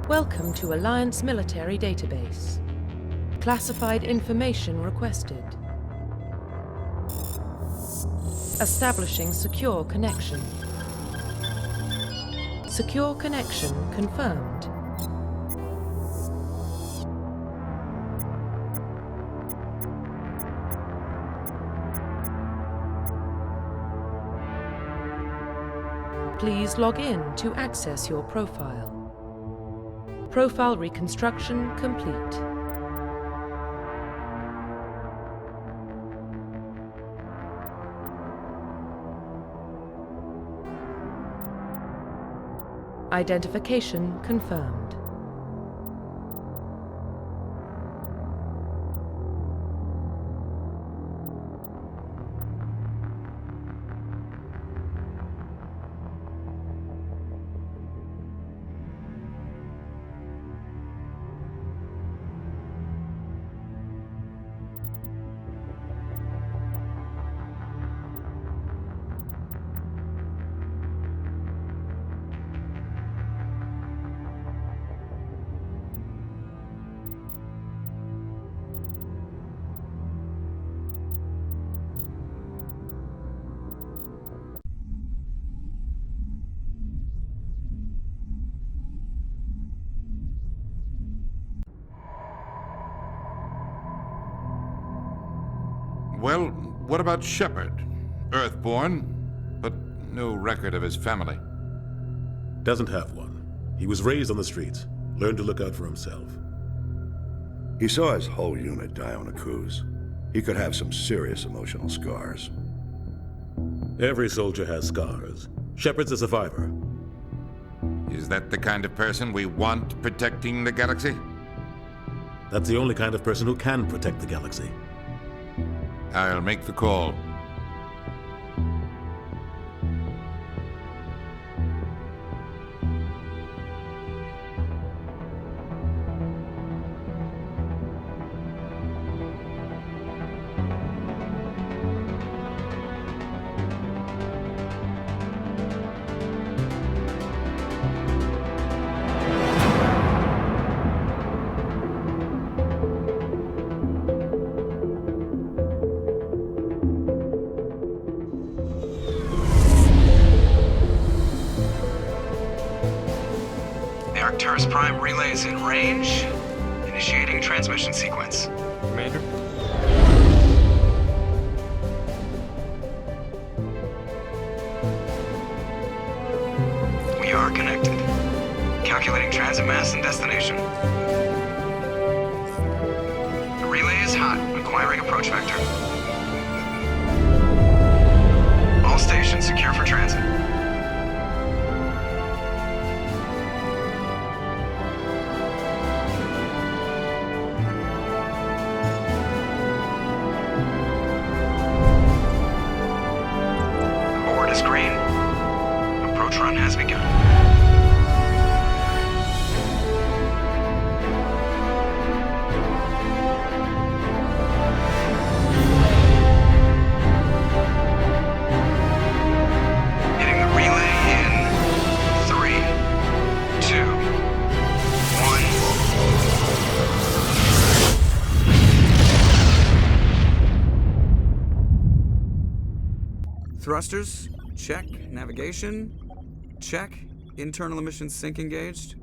Welcome to Alliance Military Database. Classified information requested. Establishing secure connection. Secure connection confirmed. Please log in to access your profile. Profile reconstruction complete. Identification confirmed. Well, what about Shepard? Earthborn, but no record of his family. Doesn't have one. He was raised on the streets, learned to look out for himself. He saw his whole unit die on a cruise. He could have some serious emotional scars. Every soldier has scars. Shepard's a survivor. Is that the kind of person we want protecting the galaxy? That's the only kind of person who can protect the galaxy. I'll make the call. Arcturus Prime relay is in range. Initiating transmission sequence. Commander? We are connected. Calculating transit mass and destination. The relay is hot, acquiring approach vector. All stations secure for transit. Green. Approach run has begun. Hitting the relay in 3, 2, 1. Thrusters. Check. Navigation. Check. Internal emissions sync engaged.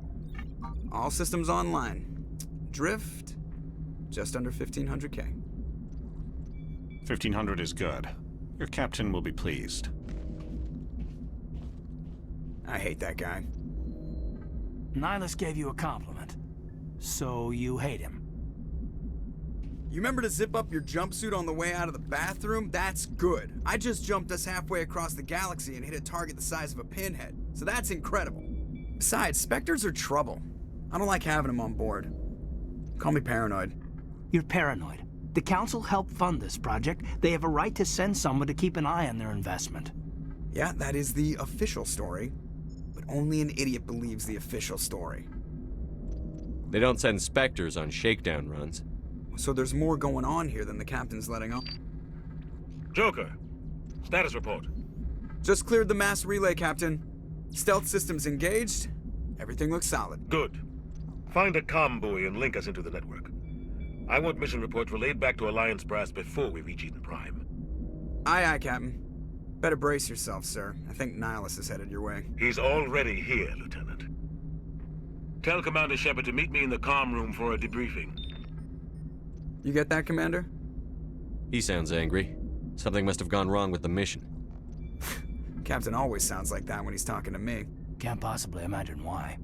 All systems online. Drift. Just under 1500K. 1500 is good. Your captain will be pleased. I hate that guy. Nihilus gave you a compliment. So you hate him. You remember to zip up your jumpsuit on the way out of the bathroom? That's good. I just jumped us halfway across the galaxy and hit a target the size of a pinhead. So that's incredible. Besides, Spectres are trouble. I don't like having them on board. Call me paranoid. You're paranoid. The Council helped fund this project. They have a right to send someone to keep an eye on their investment. Yeah, that is the official story. But only an idiot believes the official story. They don't send Spectres on shakedown runs. So there's more going on here than the captain's letting on. Joker, status report. Just cleared the mass relay, Captain. Stealth systems engaged. Everything looks solid. Good. Find a comm buoy and link us into the network. I want mission reports relayed back to Alliance brass before we reach Eden Prime. Aye, aye, Captain. Better brace yourself, sir. I think Nihilus is headed your way. He's already here, Lieutenant. Tell Commander Shepard to meet me in the comm room for a debriefing. You get that, Commander? He sounds angry. Something must have gone wrong with the mission. Captain always sounds like that when he's talking to me. Can't possibly imagine why.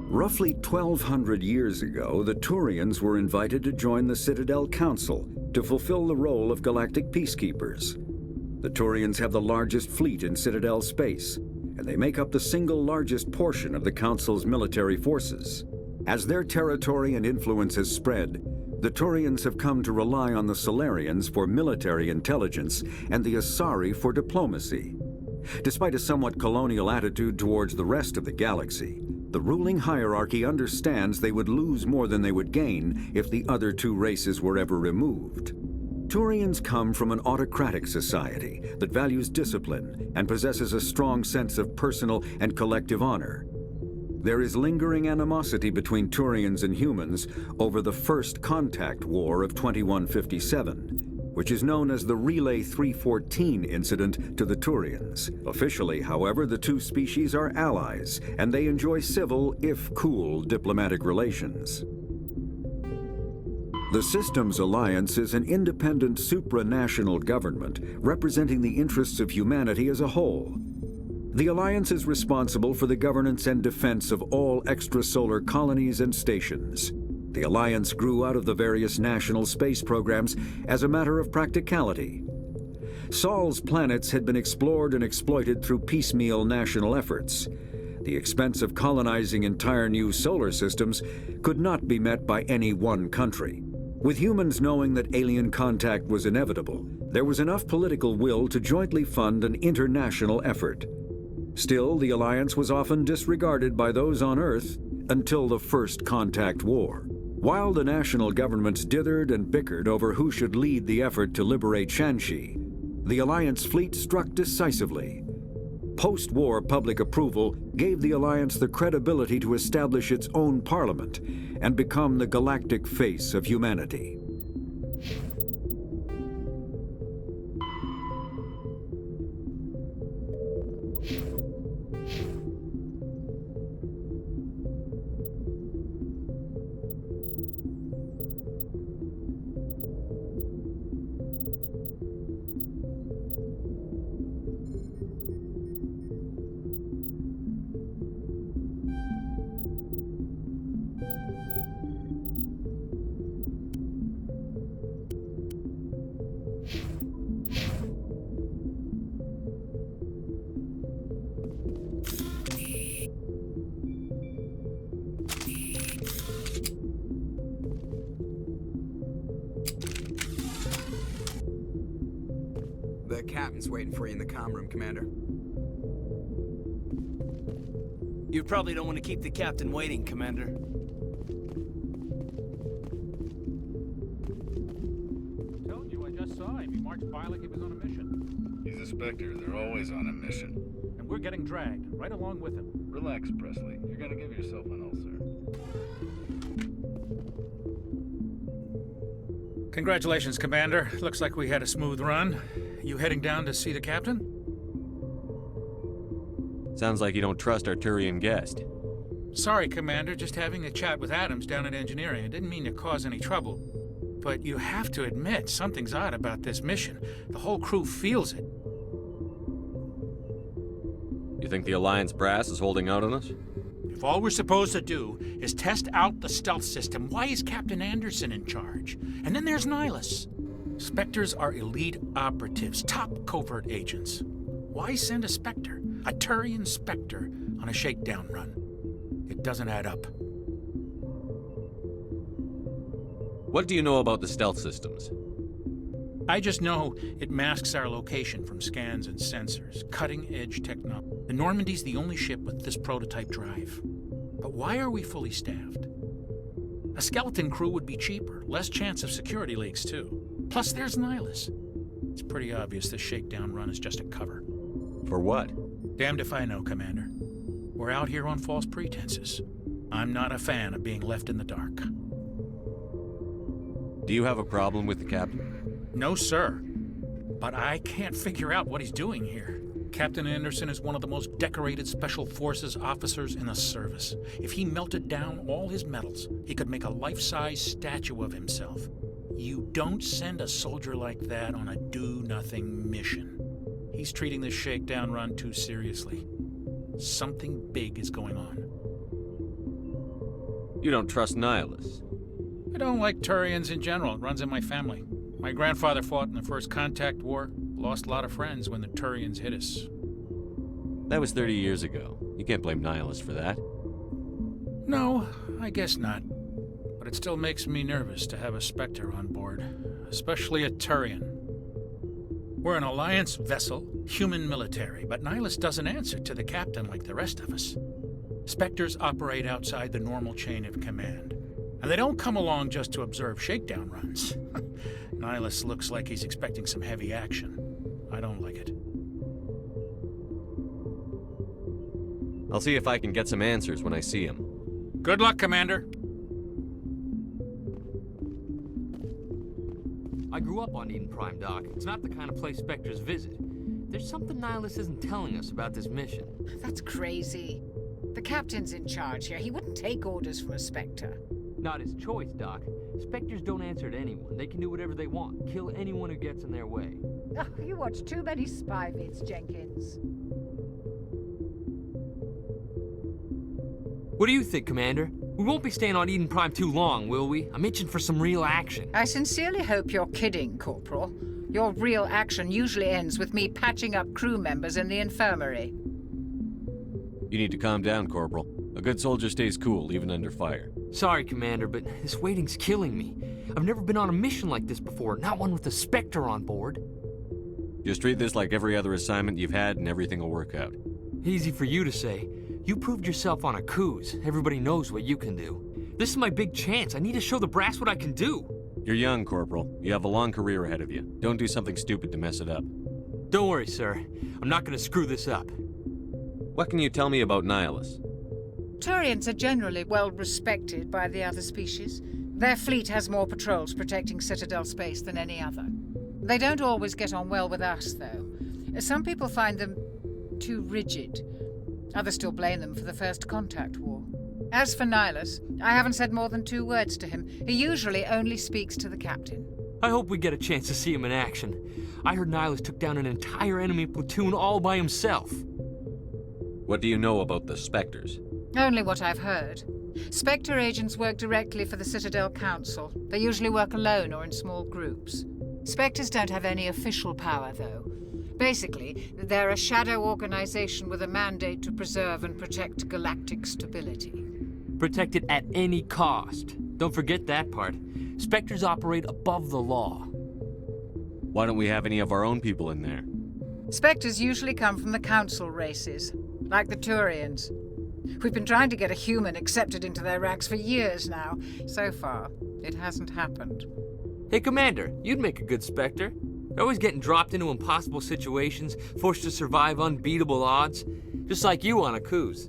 Roughly 1,200 years ago, the Turians were invited to join the Citadel Council to fulfill the role of galactic peacekeepers. The Turians have the largest fleet in Citadel space, and they make up the single largest portion of the Council's military forces. As their territory and influence has spread, the Turians have come to rely on the Solarians for military intelligence and the Asari for diplomacy. Despite a somewhat colonial attitude towards the rest of the galaxy, the ruling hierarchy understands they would lose more than they would gain if the other two races were ever removed. Turians come from an autocratic society that values discipline and possesses a strong sense of personal and collective honor. There is lingering animosity between Turians and humans over the First Contact War of 2157, which is known as the Relay 314 incident to the Turians. Officially, however, the two species are allies, and they enjoy civil, if cool, diplomatic relations. The Systems Alliance is an independent supranational government representing the interests of humanity as a whole. The Alliance is responsible for the governance and defense of all extrasolar colonies and stations. The Alliance grew out of the various national space programs as a matter of practicality. Sol's planets had been explored and exploited through piecemeal national efforts. The expense of colonizing entire new solar systems could not be met by any one country. With humans knowing that alien contact was inevitable, there was enough political will to jointly fund an international effort. Still, the Alliance was often disregarded by those on Earth until the First Contact War. While the national governments dithered and bickered over who should lead the effort to liberate Shanxi, the Alliance fleet struck decisively. Post-war public approval gave the Alliance the credibility to establish its own parliament and become the galactic face of humanity. The captain's waiting for you in the comm room, Commander. You probably don't want to keep the captain waiting, Commander. Told you, I just saw him. He marched by like he was on a mission. He's a Spectre. They're always on a mission. And we're getting dragged, right along with him. Relax, Presley. You're gonna give yourself an ulcer. Congratulations, Commander. Looks like we had a smooth run. You heading down to see the captain? Sounds like you don't trust our Turian guest. Sorry, Commander, just having a chat with Adams down at engineering. I didn't mean to cause any trouble. But you have to admit, something's odd about this mission. The whole crew feels it. You think the Alliance brass is holding out on us? If all we're supposed to do is test out the stealth system, why is Captain Anderson in charge? And then there's Nihilus. Spectres are elite operatives, top covert agents. Why send a Spectre, a Turian Spectre, on a shakedown run? It doesn't add up. What do you know about the stealth systems? I just know it masks our location from scans and sensors. Cutting-edge technology. The Normandy's the only ship with this prototype drive. But why are we fully staffed? A skeleton crew would be cheaper, less chance of security leaks too. Plus there's Nihilus. It's pretty obvious this shakedown run is just a cover. For what? Damned if I know, Commander. We're out here on false pretenses. I'm not a fan of being left in the dark. Do you have a problem with the captain? No, sir. But I can't figure out what he's doing here. Captain Anderson is one of the most decorated Special Forces officers in the service. If he melted down all his medals, he could make a life-size statue of himself. You don't send a soldier like that on a do-nothing mission. He's treating this shakedown run too seriously. Something big is going on. You don't trust Nihilus? I don't like Turians in general. It runs in my family. My grandfather fought in the First Contact War. Lost a lot of friends when the Turians hit us. That was 30 years ago. You can't blame Nihilus for that. No, I guess not. But it still makes me nervous to have a Spectre on board. Especially a Turian. We're an Alliance vessel, human military, but Nihilus doesn't answer to the captain like the rest of us. Spectres operate outside the normal chain of command. And they don't come along just to observe shakedown runs. Nihilus looks like he's expecting some heavy action. I don't like it. I'll see if I can get some answers when I see him. Good luck, Commander. I grew up on Eden Prime, Doc. It's not the kind of place Spectres visit. There's something Nihilus isn't telling us about this mission. That's crazy. The captain's in charge here. He wouldn't take orders from a Spectre. Not his choice, Doc. Spectres don't answer to anyone. They can do whatever they want. Kill anyone who gets in their way. Oh, you watch too many spy vids, Jenkins. What do you think, Commander? We won't be staying on Eden Prime too long, will we? I'm itching for some real action. I sincerely hope you're kidding, Corporal. Your real action usually ends with me patching up crew members in the infirmary. You need to calm down, Corporal. A good soldier stays cool, even under fire. Sorry, Commander, but this waiting's killing me. I've never been on a mission like this before, not one with a Spectre on board. Just treat this like every other assignment you've had and everything will work out. Easy for you to say. You proved yourself on a cruise. Everybody knows what you can do. This is my big chance. I need to show the brass what I can do. You're young, Corporal. You have a long career ahead of you. Don't do something stupid to mess it up. Don't worry, sir. I'm not gonna screw this up. What can you tell me about Nihilus? Turians are generally well respected by the other species. Their fleet has more patrols protecting Citadel space than any other. They don't always get on well with us, though. Some people find them too rigid. Others still blame them for the First Contact War. As for Nihilus, I haven't said more than 2 words to him. He usually only speaks to the captain. I hope we get a chance to see him in action. I heard Nihilus took down an entire enemy platoon all by himself. What do you know about the Spectres? Only what I've heard. Spectre agents work directly for the Citadel Council. They usually work alone or in small groups. Spectres don't have any official power, though. Basically, they're a shadow organization with a mandate to preserve and protect galactic stability. Protect it at any cost. Don't forget that part. Spectres operate above the law. Why don't we have any of our own people in there? Spectres usually come from the Council races, like the Turians. We've been trying to get a human accepted into their ranks for years now. So far, it hasn't happened. Hey, Commander, you'd make a good Spectre. They're always getting dropped into impossible situations, forced to survive unbeatable odds, just like you on a cruise.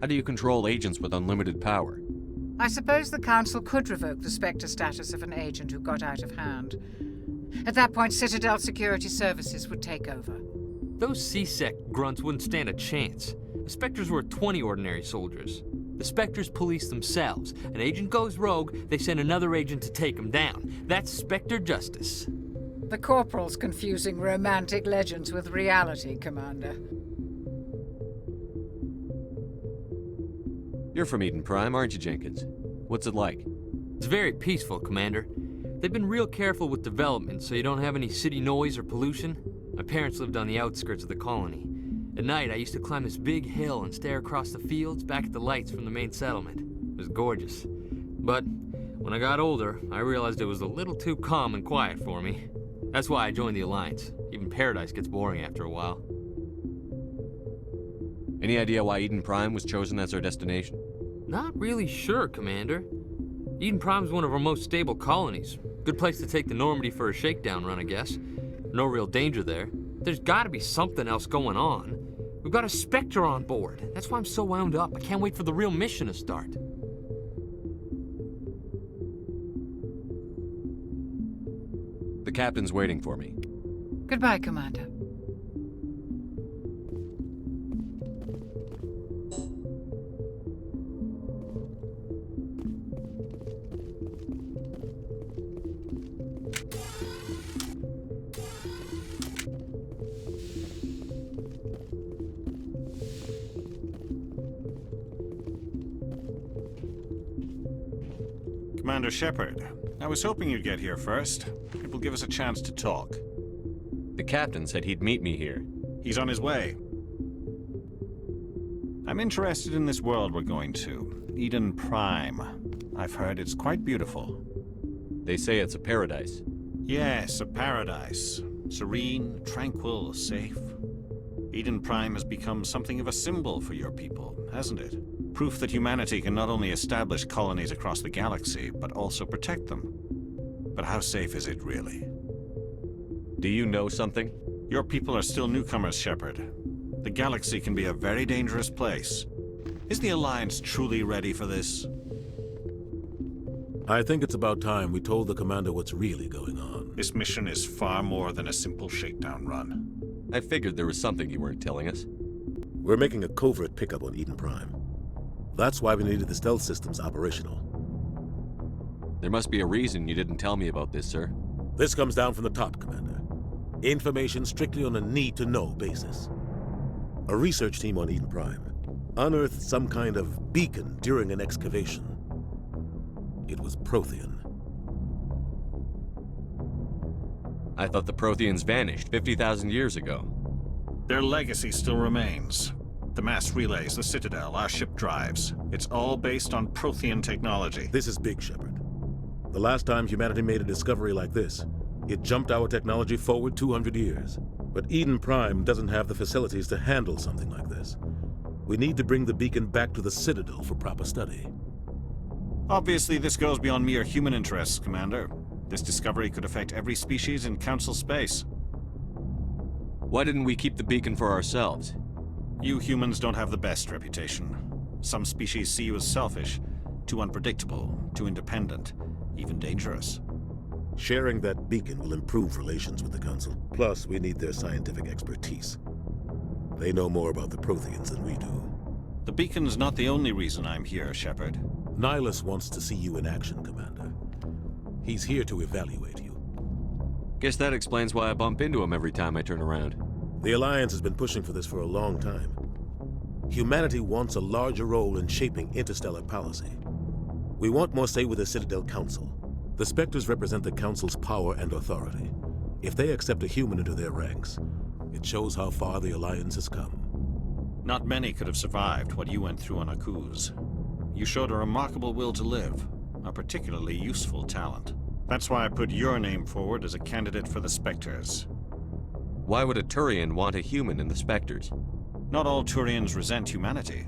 How do you control agents with unlimited power? I suppose the Council could revoke the Spectre status of an agent who got out of hand. At that point, Citadel Security Services would take over. Those C-Sec grunts wouldn't stand a chance. The Spectres were 20 ordinary soldiers. The Spectres police themselves. An agent goes rogue, they send another agent to take him down. That's Spectre justice. The Corporal's confusing romantic legends with reality, Commander. You're from Eden Prime, aren't you, Jenkins? What's it like? It's very peaceful, Commander. They've been real careful with development, so you don't have any city noise or pollution. My parents lived on the outskirts of the colony. At night, I used to climb this big hill and stare across the fields back at the lights from the main settlement. It was gorgeous. But when I got older, I realized it was a little too calm and quiet for me. That's why I joined the Alliance. Even Paradise gets boring after a while. Any idea why Eden Prime was chosen as our destination? Not really sure, Commander. Eden Prime's one of our most stable colonies. Good place to take the Normandy for a shakedown run, I guess. No real danger there. There's gotta be something else going on. We've got a Spectre on board. That's why I'm so wound up. I can't wait for the real mission to start. The captain's waiting for me. Goodbye, Commander. Commander Shepard, I was hoping you'd get here first. It will give us a chance to talk. The captain said he'd meet me here. He's on his way. I'm interested in this world we're going to, Eden Prime. I've heard it's quite beautiful. They say it's a paradise. Yes, a paradise. Serene, tranquil, safe. Eden Prime has become something of a symbol for your people, hasn't it? Proof that humanity can not only establish colonies across the galaxy, but also protect them. But how safe is it, really? Do you know something? Your people are still newcomers, Shepard. The galaxy can be a very dangerous place. Is the Alliance truly ready for this? I think it's about time we told the commander what's really going on. This mission is far more than a simple shakedown run. I figured there was something you weren't telling us. We're making a covert pickup on Eden Prime. That's why we needed the stealth systems operational. There must be a reason you didn't tell me about this, sir. This comes down from the top, Commander. Information strictly on a need-to-know basis. A research team on Eden Prime unearthed some kind of beacon during an excavation. It was Prothean. I thought the Protheans vanished 50,000 years ago. Their legacy still remains. The mass relays, the Citadel, our ship drives. It's all based on Prothean technology. This is big, Shepard. The last time humanity made a discovery like this, it jumped our technology forward 200 years. But Eden Prime doesn't have the facilities to handle something like this. We need to bring the beacon back to the Citadel for proper study. Obviously, this goes beyond mere human interests, Commander. This discovery could affect every species in Council space. Why didn't we keep the beacon for ourselves? You humans don't have the best reputation. Some species see you as selfish, too unpredictable, too independent, even dangerous. Sharing that beacon will improve relations with the Council. Plus, we need their scientific expertise. They know more about the Protheans than we do. The beacon's not the only reason I'm here, Shepard. Nihilus wants to see you in action, Commander. He's here to evaluate you. Guess that explains why I bump into him every time I turn around. The Alliance has been pushing for this for a long time. Humanity wants a larger role in shaping interstellar policy. We want more say with the Citadel Council. The Spectres represent the Council's power and authority. If they accept a human into their ranks, it shows how far the Alliance has come. Not many could have survived what you went through on Akuz. You showed a remarkable will to live, a particularly useful talent. That's why I put your name forward as a candidate for the Spectres. Why would a Turian want a human in the Spectres? Not all Turians resent humanity.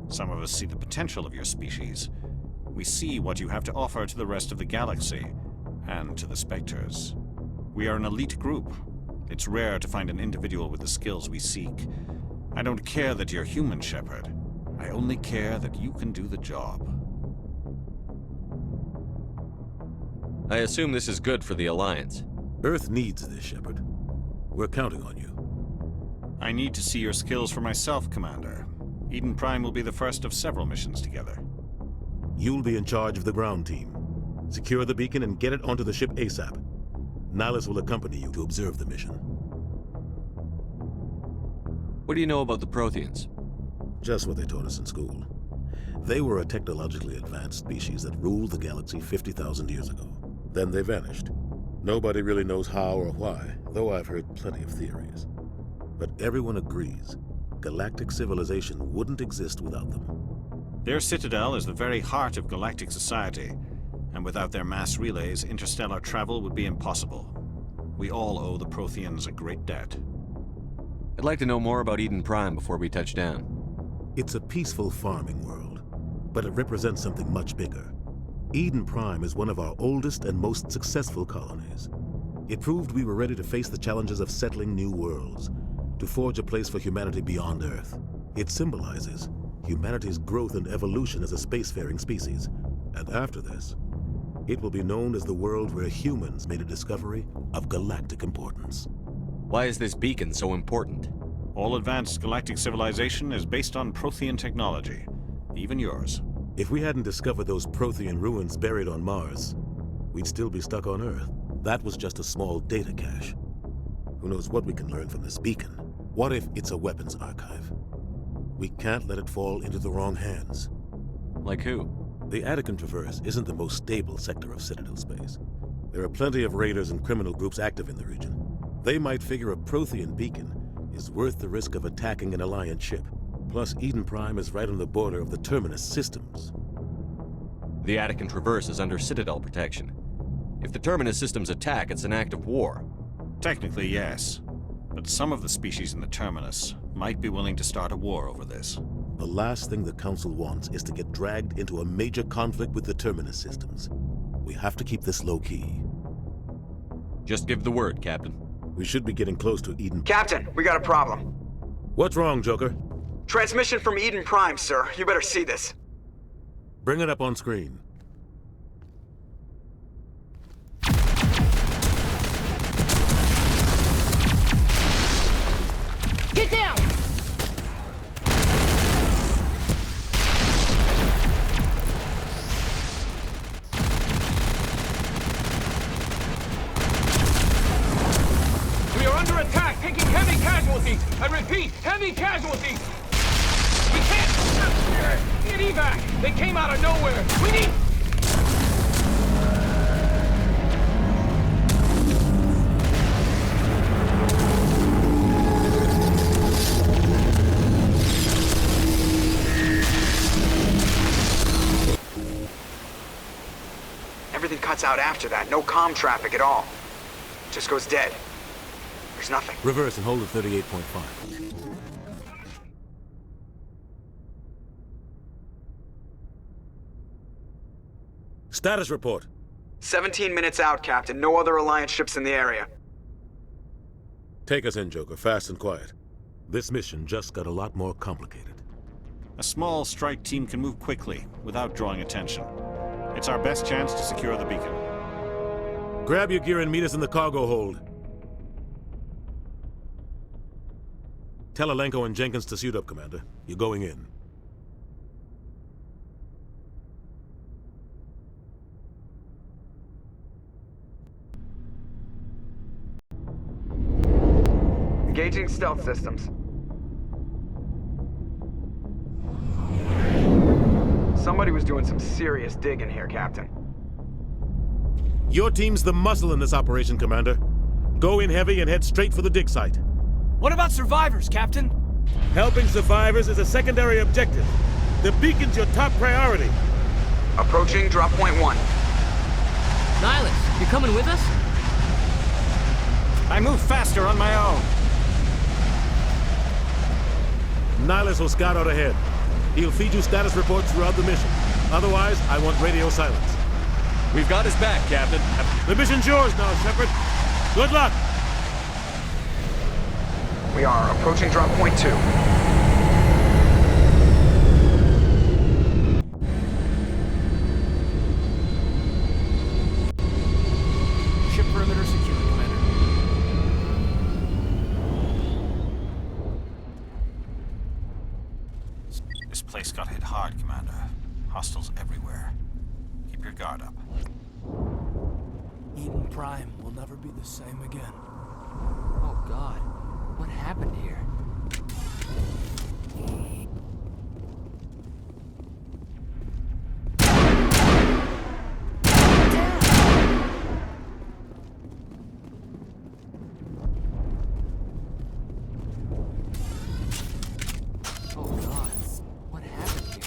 Some of us see the potential of your species. We see what you have to offer to the rest of the galaxy, and to the Spectres. We are an elite group. It's rare to find an individual with the skills we seek. I don't care that you're human, Shepard. I only care that you can do the job. I assume this is good for the Alliance. Earth needs this, Shepard. We're counting on you. I need to see your skills for myself, Commander. Eden Prime will be the first of several missions together. You'll be in charge of the ground team. Secure the beacon and get it onto the ship ASAP. Nihilus will accompany you to observe the mission. What do you know about the Protheans? Just what they taught us in school. They were a technologically advanced species that ruled the galaxy 50,000 years ago. Then they vanished. Nobody really knows how or why, though I've heard plenty of theories. But everyone agrees, galactic civilization wouldn't exist without them. Their Citadel is the very heart of galactic society, and without their mass relays, interstellar travel would be impossible. We all owe the Protheans a great debt. I'd like to know more about Eden Prime before we touch down. It's a peaceful farming world, but it represents something much bigger. Eden Prime is one of our oldest and most successful colonies. It proved we were ready to face the challenges of settling new worlds, to forge a place for humanity beyond Earth. It symbolizes humanity's growth and evolution as a spacefaring species. And after this, it will be known as the world where humans made a discovery of galactic importance. Why is this beacon so important? All advanced galactic civilization is based on Prothean technology, even yours. If we hadn't discovered those Prothean ruins buried on Mars, we'd still be stuck on Earth. That was just a small data cache. Who knows what we can learn from this beacon? What if it's a weapons archive? We can't let it fall into the wrong hands. Like who? The Attican Traverse isn't the most stable sector of Citadel space. There are plenty of raiders and criminal groups active in the region. They might figure a Prothean beacon is worth the risk of attacking an Alliance ship. Plus, Eden Prime is right on the border of the Terminus systems. The Attican Traverse is under Citadel protection. If the Terminus systems attack, it's an act of war. Technically, yes. But some of the species in the Terminus might be willing to start a war over this. The last thing the Council wants is to get dragged into a major conflict with the Terminus systems. We have to keep this low-key. Just give the word, Captain. We should be getting close to Eden. Captain, we got a problem. What's wrong, Joker? Transmission from Eden Prime, sir. You better see this. Bring it up on screen. Get down! We are under attack, taking heavy casualties. I repeat, heavy casualties. We can't get evac. They came out of nowhere. We need... Everything cuts out after that. No comm traffic at all. Just goes dead. There's nothing. Reverse and hold at 38.5. Status report. 17 minutes out, Captain. No other Alliance ships in the area. Take us in, Joker, fast and quiet. This mission just got a lot more complicated. A small strike team can move quickly, without drawing attention. It's our best chance to secure the beacon. Grab your gear and meet us in the cargo hold. Tell Alenko and Jenkins to suit up, Commander. You're going in. Engaging stealth systems. Somebody was doing some serious digging here, Captain. Your team's the muscle in this operation, Commander. Go in heavy and head straight for the dig site. What about survivors, Captain? Helping survivors is a secondary objective. The beacon's your top priority. Approaching drop point 1. Nihilus, you coming with us? I move faster on my own. Nihilus will scout out ahead. He'll feed you status reports throughout the mission. Otherwise, I want radio silence. We've got his back, Captain. The mission's yours now, Shepard. Good luck! We are approaching drop point 2. Commander. Hostiles everywhere. Keep your guard up. Eden Prime will never be the same again. Oh God, what happened here? Oh God, what happened here?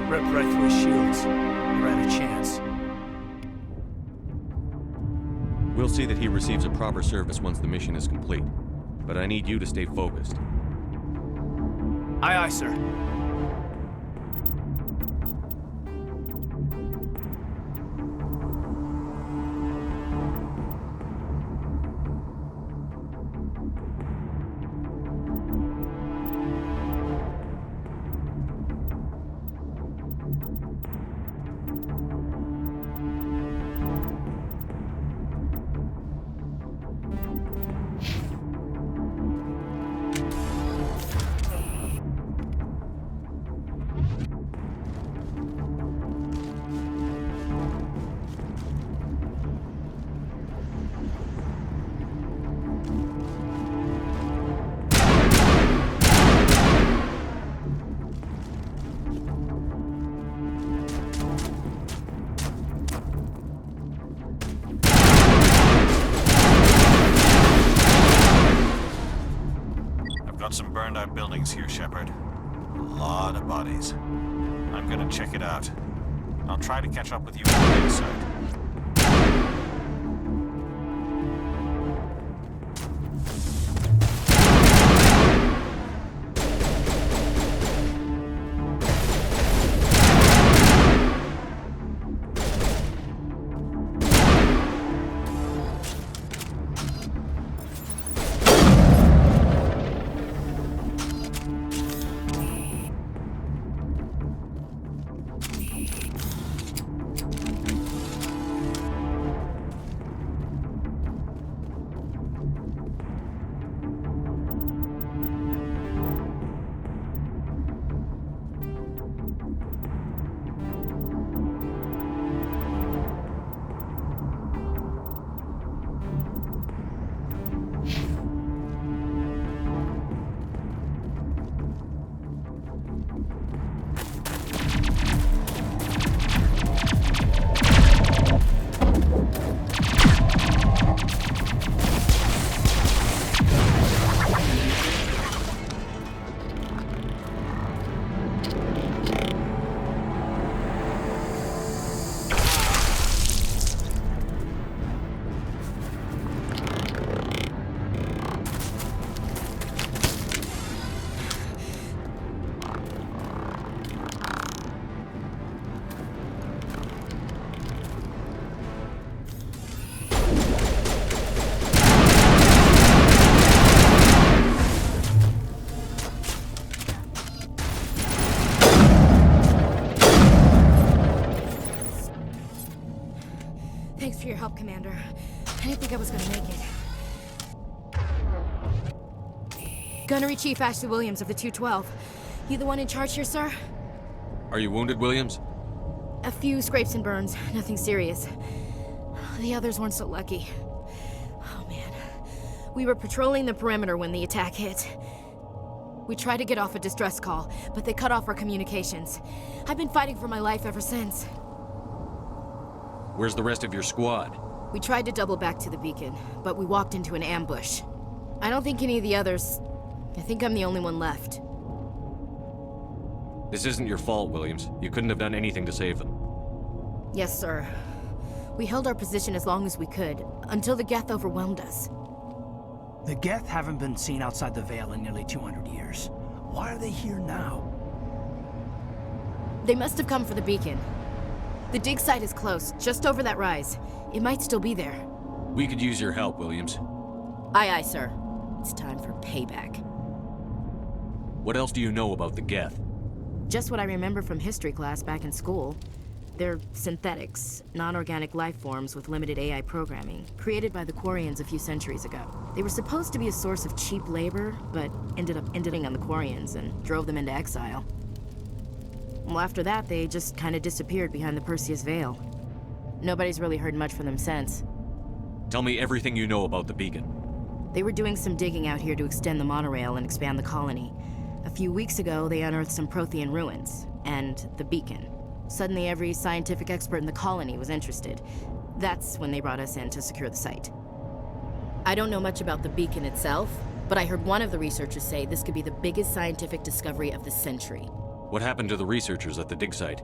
Ripped right through his shields. We're at a chance. We'll see that he receives a proper service once the mission is complete. But I need you to stay focused. Aye, aye, sir. Some burned out buildings here, Shepard. A lot of bodies. I'm gonna check it out. I'll try to catch up with you on the inside. Thanks for your help, Commander. I didn't think I was gonna make it. Gunnery Chief Ashley Williams of the 212. You the one in charge here, sir? Are you wounded, Williams? A few scrapes and burns, nothing serious. The others weren't so lucky. Oh man. We were patrolling the perimeter when the attack hit. We tried to get off a distress call, but they cut off our communications. I've been fighting for my life ever since. Where's the rest of your squad? We tried to double back to the beacon, but we walked into an ambush. I don't think any of the others... I think I'm the only one left. This isn't your fault, Williams. You couldn't have done anything to save them. Yes, sir. We held our position as long as we could, until the Geth overwhelmed us. The Geth haven't been seen outside the Veil in nearly 200 years. Why are they here now? They must have come for the beacon. The dig site is close, just over that rise. It might still be there. We could use your help, Williams. Aye, aye, sir. It's time for payback. What else do you know about the Geth? Just what I remember from history class back in school. They're synthetics, non-organic life forms with limited AI programming, created by the Quarians a few centuries ago. They were supposed to be a source of cheap labor, but ended up ending on the Quarians and drove them into exile. Well, after that, they just kind of disappeared behind the Perseus Veil. Nobody's really heard much from them since. Tell me everything you know about the beacon. They were doing some digging out here to extend the monorail and expand the colony. A few weeks ago, they unearthed some Prothean ruins, and the beacon. Suddenly, every scientific expert in the colony was interested. That's when they brought us in to secure the site. I don't know much about the beacon itself, but I heard one of the researchers say this could be the biggest scientific discovery of the century. What happened to the researchers at the dig site?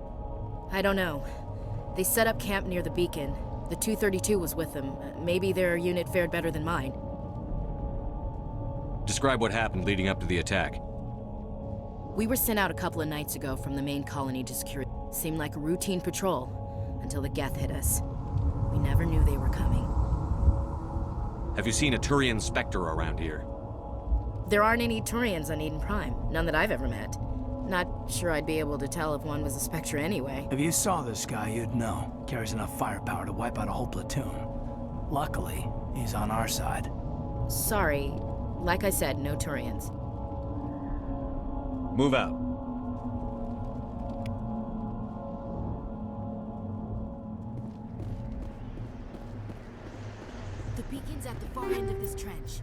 I don't know. They set up camp near the beacon. The 232 was with them. Maybe their unit fared better than mine. Describe what happened leading up to the attack. We were sent out a couple of nights ago from the main colony to secure it. Seemed like a routine patrol, until the Geth hit us. We never knew they were coming. Have you seen a Turian Spectre around here? There aren't any Turians on Eden Prime. None that I've ever met. Not sure I'd be able to tell if one was a Spectre anyway. If you saw this guy, you'd know. Carries enough firepower to wipe out a whole platoon. Luckily, he's on our side. Sorry. Like I said, no Turians. Move out. The beacon's at the far end of this trench.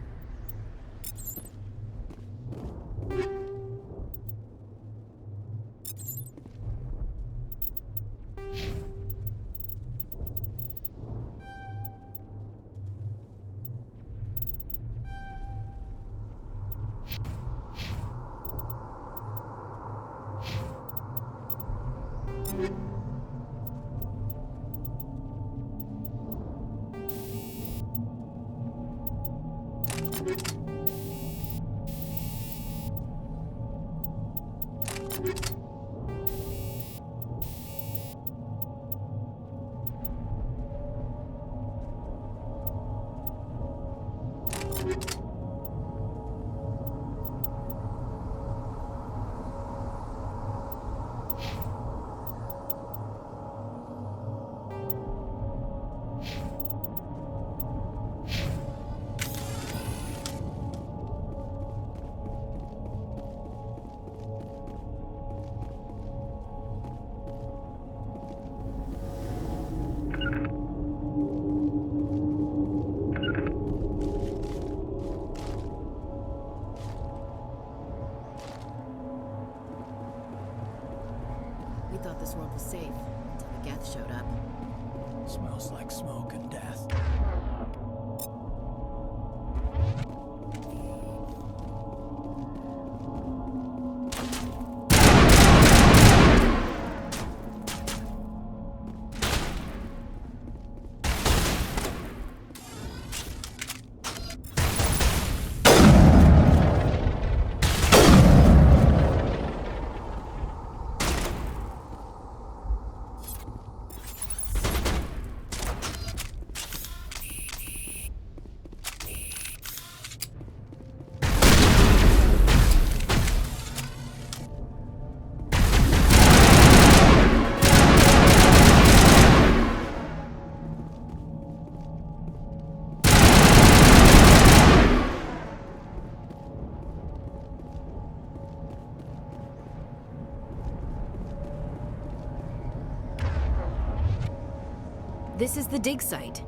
This is the dig site.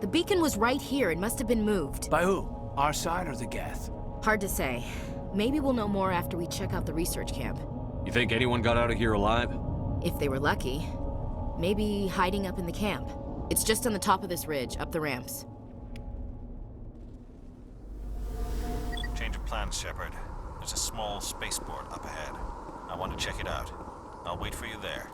The beacon was right here. It must have been moved. By who? Our side or the Geth? Hard to say. Maybe we'll know more after we check out the research camp. You think anyone got out of here alive? If they were lucky. Maybe hiding up in the camp. It's just on the top of this ridge, up the ramps. Change of plans, Shepard. There's a small spaceport up ahead. I want to check it out. I'll wait for you there.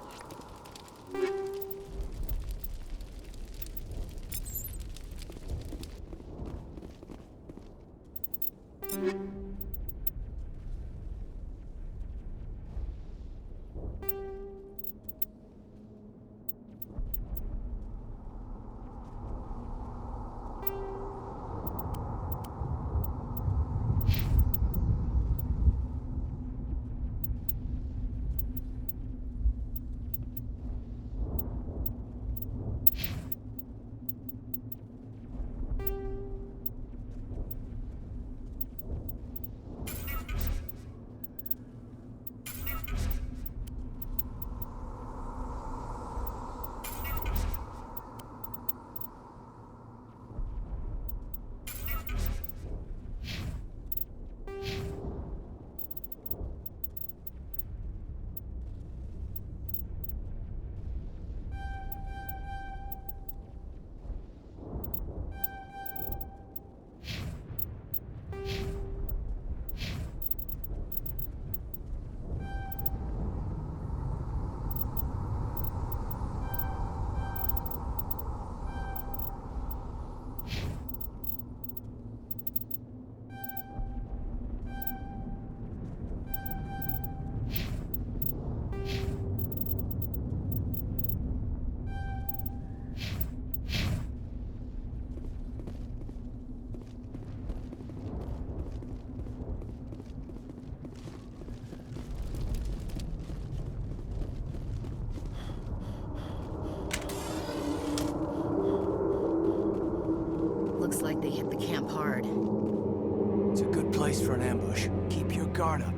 Looks like they hit the camp hard. It's a good place for an ambush. Keep your guard up.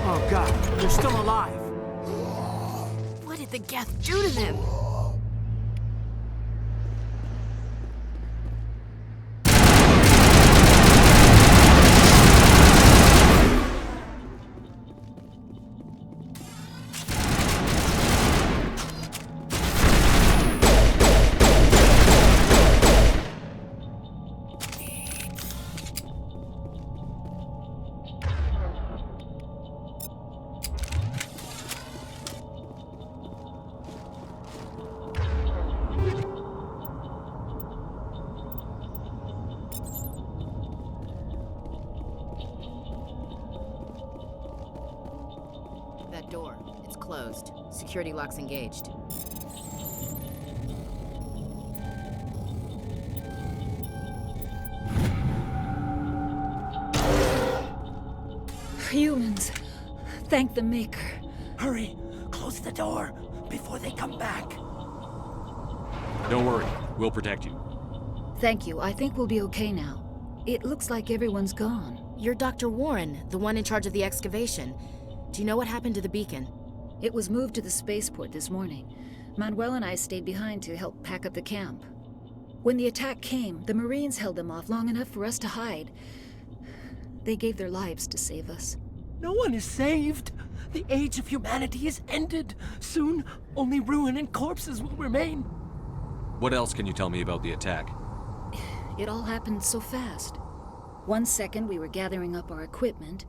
Oh god, they're still alive! What did the Geth do to them? That door, it's closed. Security lock's engaged. Humans. Thank the Maker. Hurry! Close the door before they come back. Don't worry, we'll protect you. Thank you. I think we'll be okay now. It looks like everyone's gone. You're Dr. Warren, the one in charge of the excavation. Do you know what happened to the beacon? It was moved to the spaceport this morning. Manuel and I stayed behind to help pack up the camp. When the attack came, the Marines held them off long enough for us to hide. They gave their lives to save us. No one is saved. The age of humanity is ended. Soon, only ruin and corpses will remain. What else can you tell me about the attack? It all happened so fast. 1 second we were gathering up our equipment.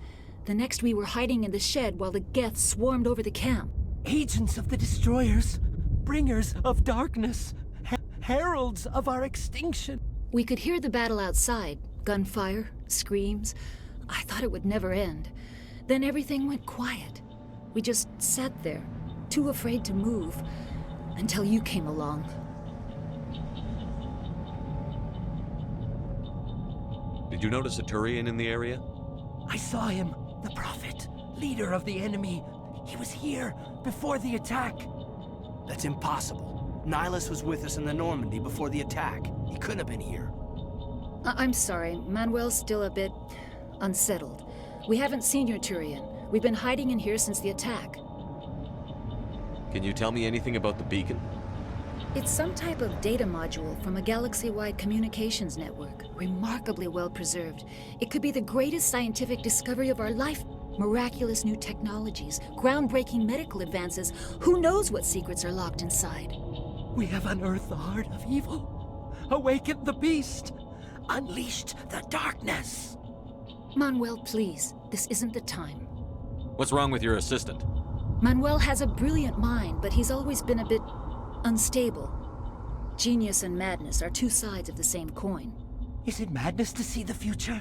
The next we were hiding in the shed while the Geth swarmed over the camp. Agents of the Destroyers, bringers of darkness, heralds of our extinction. We could hear the battle outside. Gunfire, screams. I thought it would never end. Then everything went quiet. We just sat there, too afraid to move, until you came along. Did you notice a Turian in the area? I saw him, the Prophet, leader of the enemy. He was here before the attack. That's impossible. Nihilus was with us in the Normandy before the attack. He couldn't have been here. I'm sorry. Manuel's still a bit unsettled. We haven't seen your Turian. We've been hiding in here since the attack. Can you tell me anything about the beacon? It's some type of data module from a galaxy-wide communications network, remarkably well preserved. It could be the greatest scientific discovery of our life. Miraculous new technologies, groundbreaking medical advances. Who knows what secrets are locked inside? We have unearthed the heart of evil, awakened the beast, unleashed the darkness. Manuel, please, this isn't the time. What's wrong with your assistant? Manuel has a brilliant mind, but he's always been a bit unstable. Genius and madness are two sides of the same coin. Is it madness to see the future?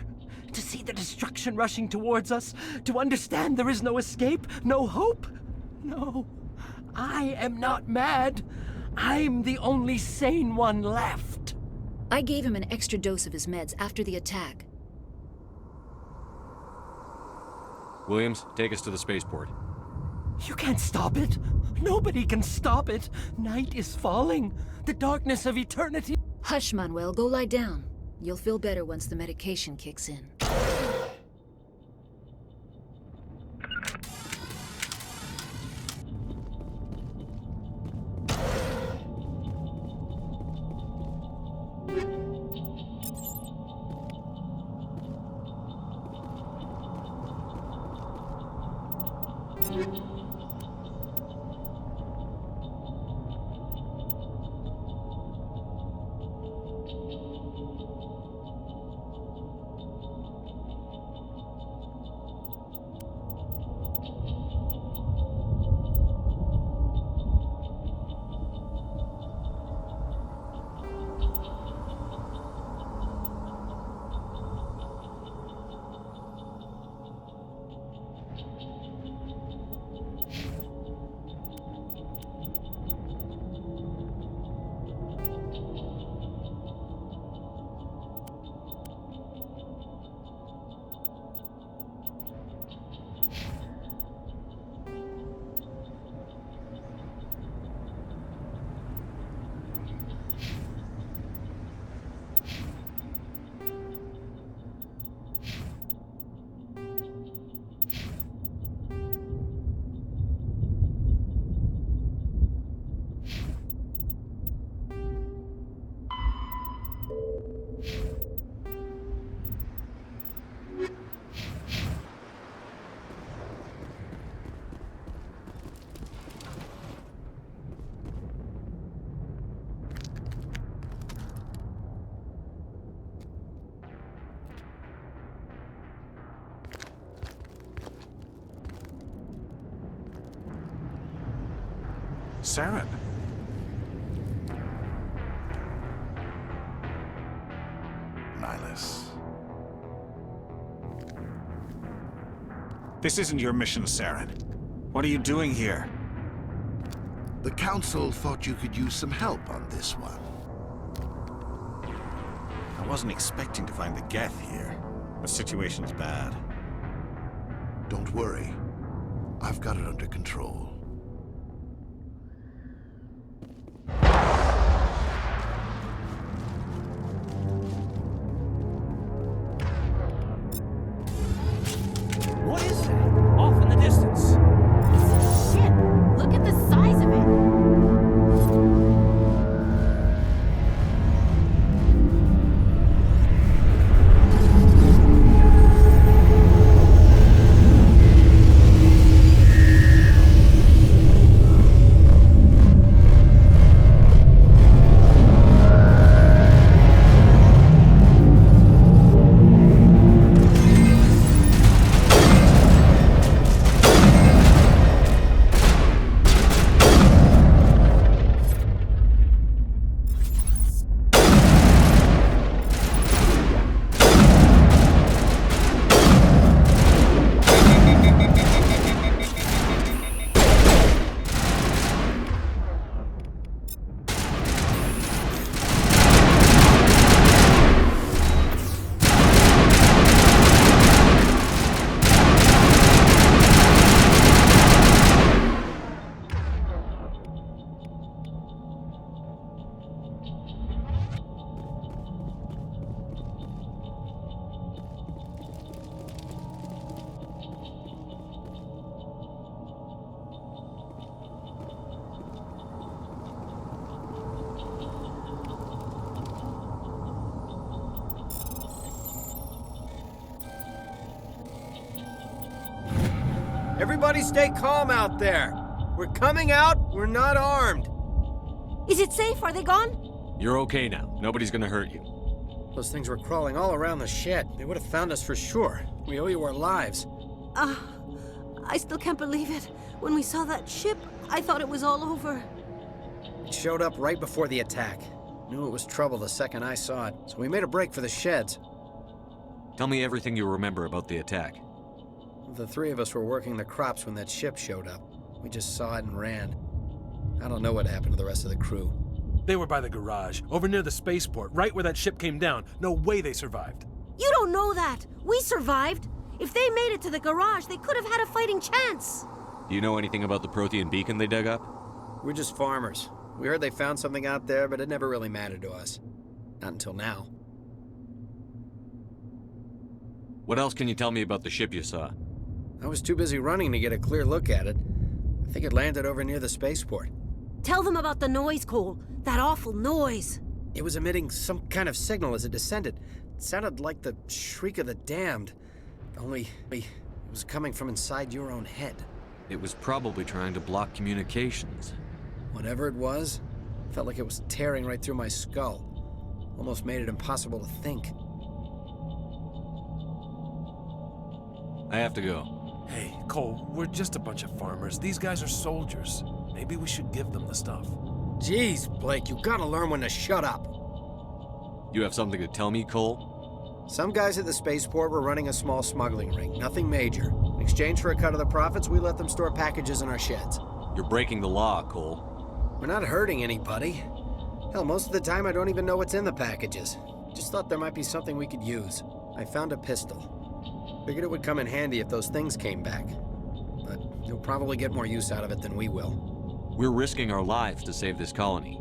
To see the destruction rushing towards us? To understand there is no escape? No hope? No. I am not mad. I'm the only sane one left. I gave him an extra dose of his meds after the attack. Williams, take us to the spaceport. You can't stop it. Nobody can stop it. Night is falling. The darkness of eternity. Hush, Manuel. Go lie down. You'll feel better once the medication kicks in. Saren. Nihilus. This isn't your mission, Saren. What are you doing here? The Council thought you could use some help on this one. I wasn't expecting to find the Geth here. The situation's bad. Don't worry. I've got it under control. What is that? Off in the distance. Shit! Look at the size of it! Everybody stay calm out there. We're coming out, we're not armed. Is it safe? Are they gone? You're okay now. Nobody's gonna hurt you. Those things were crawling all around the shed. They would have found us for sure. We owe you our lives. I still can't believe it. When we saw that ship, I thought it was all over. It showed up right before the attack. Knew it was trouble the second I saw it, so we made a break for the sheds. Tell me everything you remember about the attack. The three of us were working the crops when that ship showed up. We just saw it and ran. I don't know what happened to the rest of the crew. They were by the garage, over near the spaceport, right where that ship came down. No way they survived. You don't know that. We survived. If they made it to the garage, they could have had a fighting chance. Do you know anything about the Prothean beacon they dug up? We're just farmers. We heard they found something out there, but it never really mattered to us. Not until now. What else can you tell me about the ship you saw? I was too busy running to get a clear look at it. I think it landed over near the spaceport. Tell them about the noise, Cole. That awful noise. It was emitting some kind of signal as it descended. It sounded like the shriek of the damned. Only it was coming from inside your own head. It was probably trying to block communications. Whatever it was, felt like it was tearing right through my skull. Almost made it impossible to think. I have to go. Hey, Cole, we're just a bunch of farmers. These guys are soldiers. Maybe we should give them the stuff. Jeez, Blake, you gotta learn when to shut up. You have something to tell me, Cole? Some guys at the spaceport were running a small smuggling ring, nothing major. In exchange for a cut of the profits, we let them store packages in our sheds. You're breaking the law, Cole. We're not hurting anybody. Hell, most of the time I don't even know what's in the packages. Just thought there might be something we could use. I found a pistol. Figured it would come in handy if those things came back. But you'll probably get more use out of it than we will. We're risking our lives to save this colony.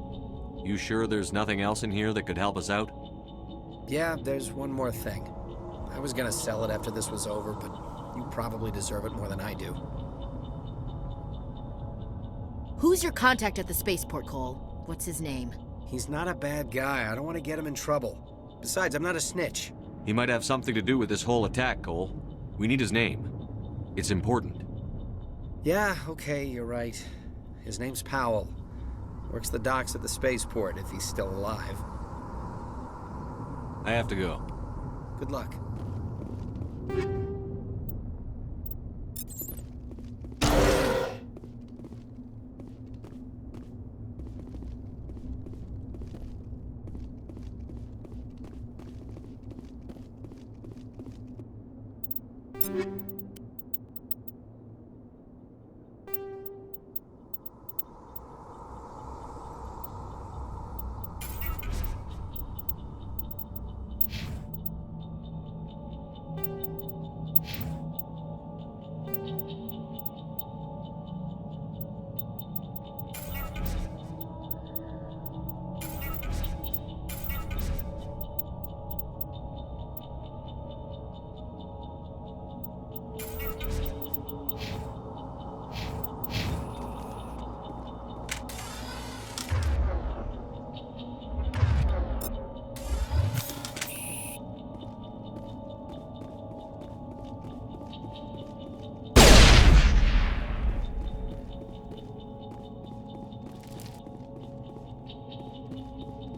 You sure there's nothing else in here that could help us out? Yeah, there's one more thing. I was gonna sell it after this was over, but you probably deserve it more than I do. Who's your contact at the spaceport, Cole? What's his name? He's not a bad guy. I don't want to get him in trouble. Besides, I'm not a snitch. He might have something to do with this whole attack, Cole. We need his name. It's important. Yeah, okay, you're right. His name's Powell. Works the docks at the spaceport, if he's still alive. I have to go. Good luck.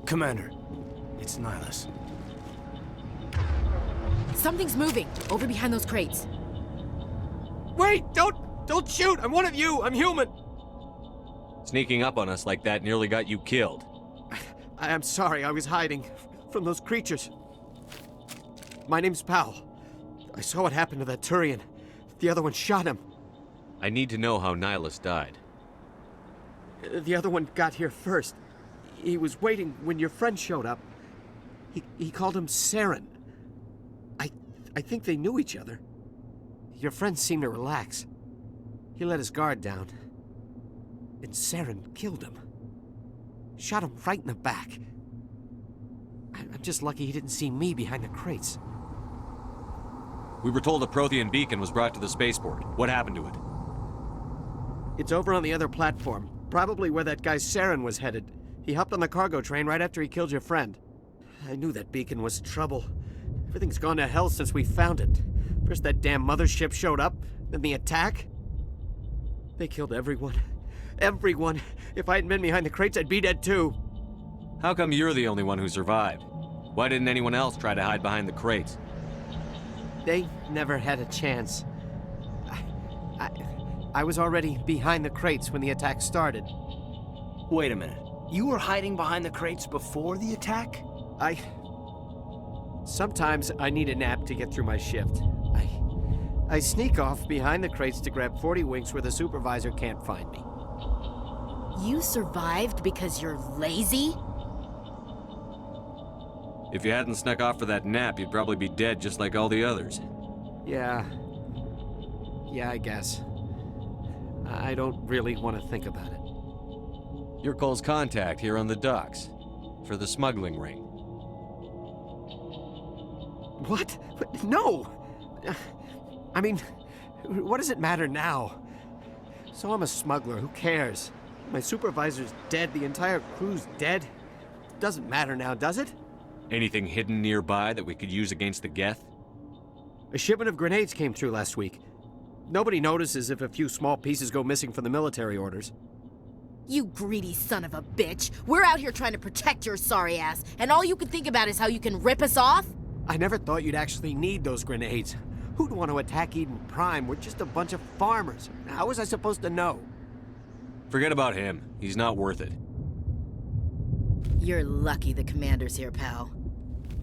Commander, it's Nihilus. Something's moving, over behind those crates. Wait! Don't shoot! I'm one of you! I'm human! Sneaking up on us like that nearly got you killed. I'm sorry, I was hiding from those creatures. My name's Powell. I saw what happened to that Turian. The other one shot him. I need to know how Nihilus died. The other one got here first. He was waiting when your friend showed up. He called him Saren. I think they knew each other. Your friend seemed to relax. He let his guard down. And Saren killed him. Shot him right in the back. I'm just lucky he didn't see me behind the crates. We were told a Prothean beacon was brought to the spaceport. What happened to it? It's over on the other platform. Probably where that guy Saren was headed. He hopped on the cargo train right after he killed your friend. I knew that beacon was trouble. Everything's gone to hell since we found it. First that damn mothership showed up, then the attack. They killed everyone. Everyone. If I hadn't been behind the crates, I'd be dead too. How come you're the only one who survived? Why didn't anyone else try to hide behind the crates? They never had a chance. I was already behind the crates when the attack started. Wait a minute. You were hiding behind the crates before the attack? Sometimes I need a nap to get through my shift. I sneak off behind the crates to grab 40 winks where the supervisor can't find me. You survived because you're lazy? If you hadn't snuck off for that nap, you'd probably be dead just like all the others. Yeah, I guess. I don't really want to think about it. You're Cole's contact here on the docks. For the smuggling ring. What? No! I mean, what does it matter now? So I'm a smuggler, who cares? My supervisor's dead, the entire crew's dead. Doesn't matter now, does it? Anything hidden nearby that we could use against the Geth? A shipment of grenades came through last week. Nobody notices if a few small pieces go missing from the military orders. You greedy son of a bitch. We're out here trying to protect your sorry ass, and all you can think about is how you can rip us off? I never thought you'd actually need those grenades. Who'd want to attack Eden Prime? We're just a bunch of farmers. How was I supposed to know? Forget about him. He's not worth it. You're lucky the commander's here, pal.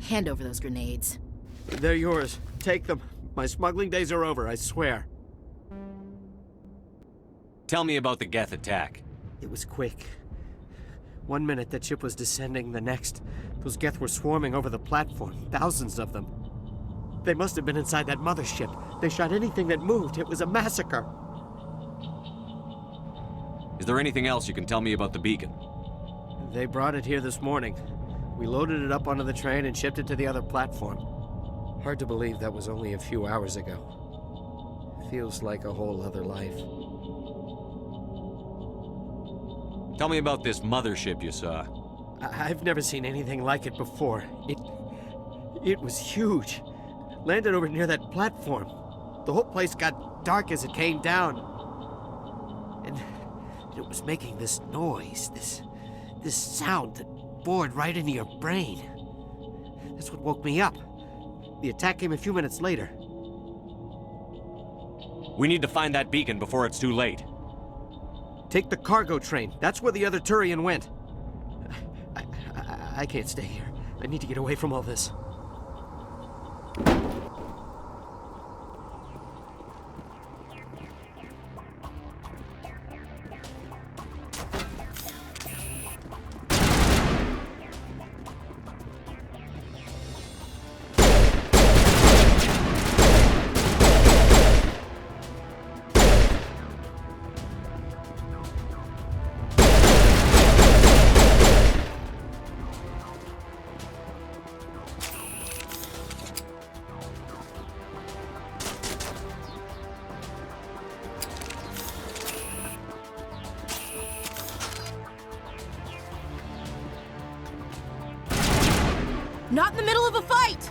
Hand over those grenades. They're yours. Take them. My smuggling days are over, I swear. Tell me about the Geth attack. It was quick. 1 minute that ship was descending, the next, those Geth were swarming over the platform, thousands of them. They must have been inside that mothership. They shot anything that moved. It was a massacre. Is there anything else you can tell me about the beacon? They brought it here this morning. We loaded it up onto the train and shipped it to the other platform. Hard to believe that was only a few hours ago. Feels like a whole other life. Tell me about this mothership you saw. I've never seen anything like it before. It was huge. Landed over near that platform. The whole place got dark as it came down. And it was making this noise, this sound that bored right into your brain. That's what woke me up. The attack came a few minutes later. We need to find that beacon before it's too late. Take the cargo train. That's where the other Turian went. I can't stay here. I need to get away from all this. Not in the middle of a fight!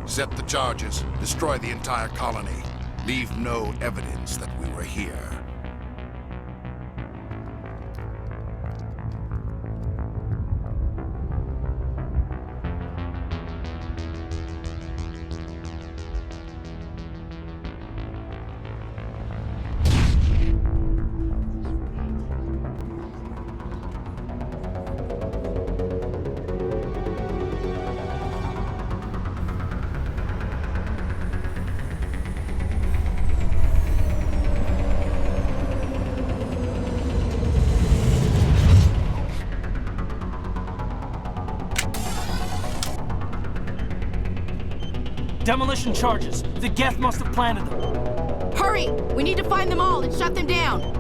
Set the charges, destroy the entire colony. Leave no evidence that we were here. Demolition charges. The Geth must have planted them. Hurry! We need to find them all and shut them down.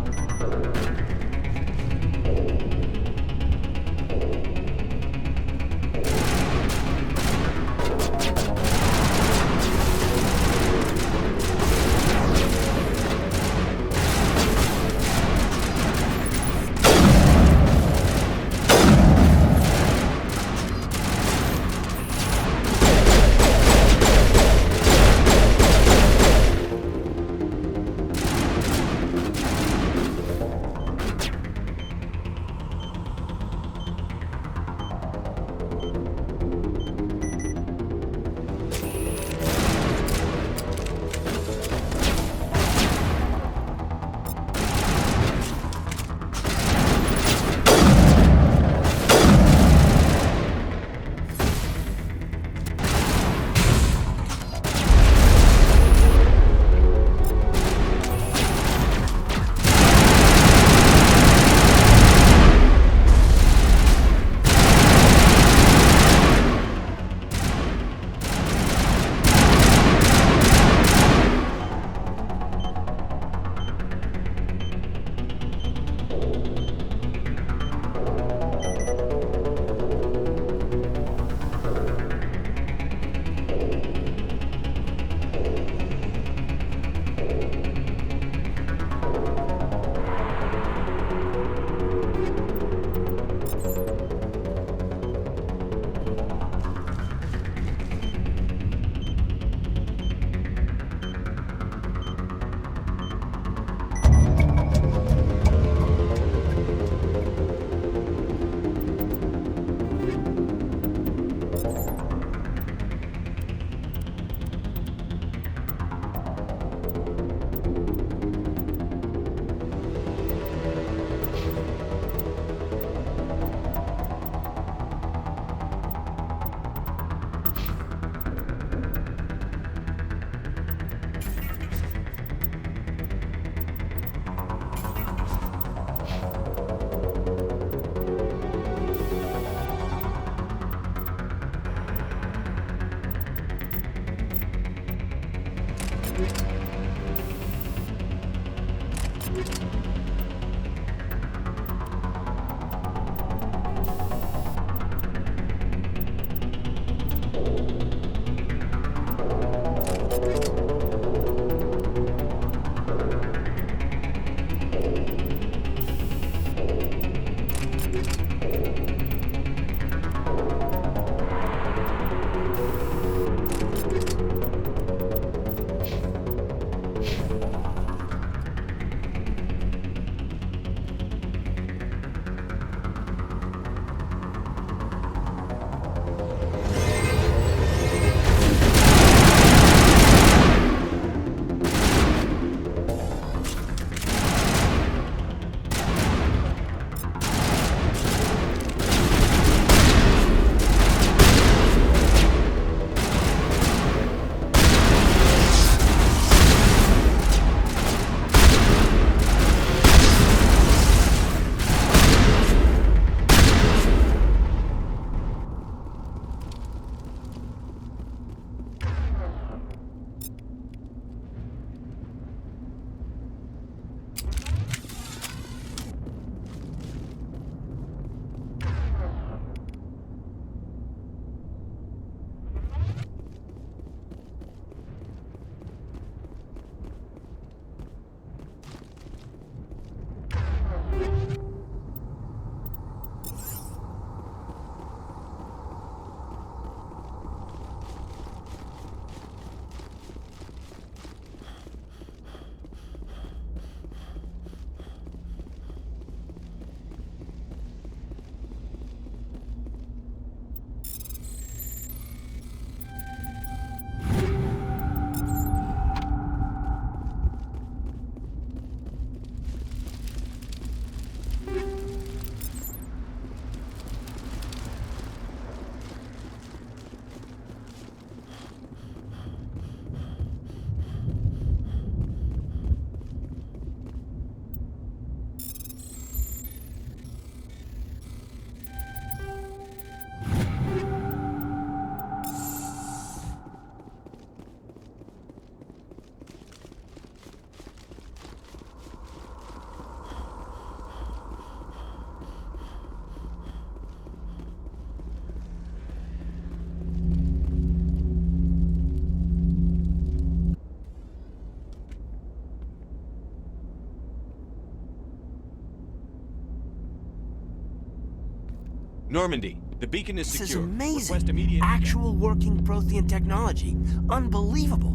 Normandy, the beacon is This secure. is amazing. Request immediate Actual working Prothean technology. Unbelievable.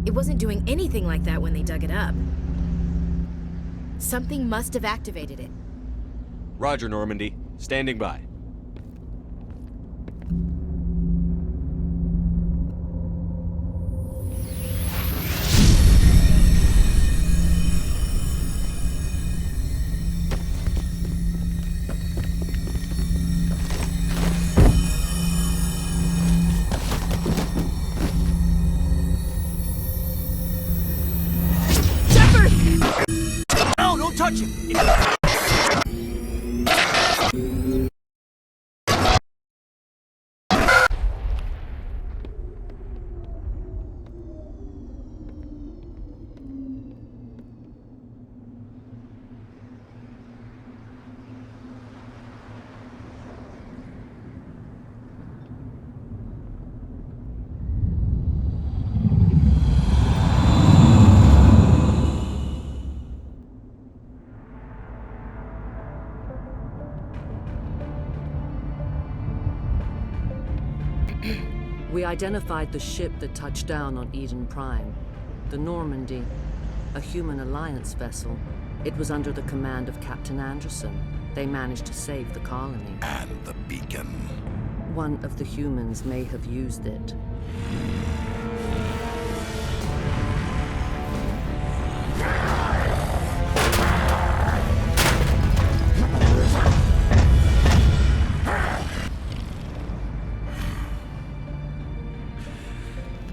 It wasn't doing anything like that when they dug it up. Something must have activated it. Roger, Normandy. Standing by. No, don't touch him! We identified the ship that touched down on Eden Prime. The Normandy, a human alliance vessel. It was under the command of Captain Anderson. They managed to save the colony. And the beacon. One of the humans may have used it.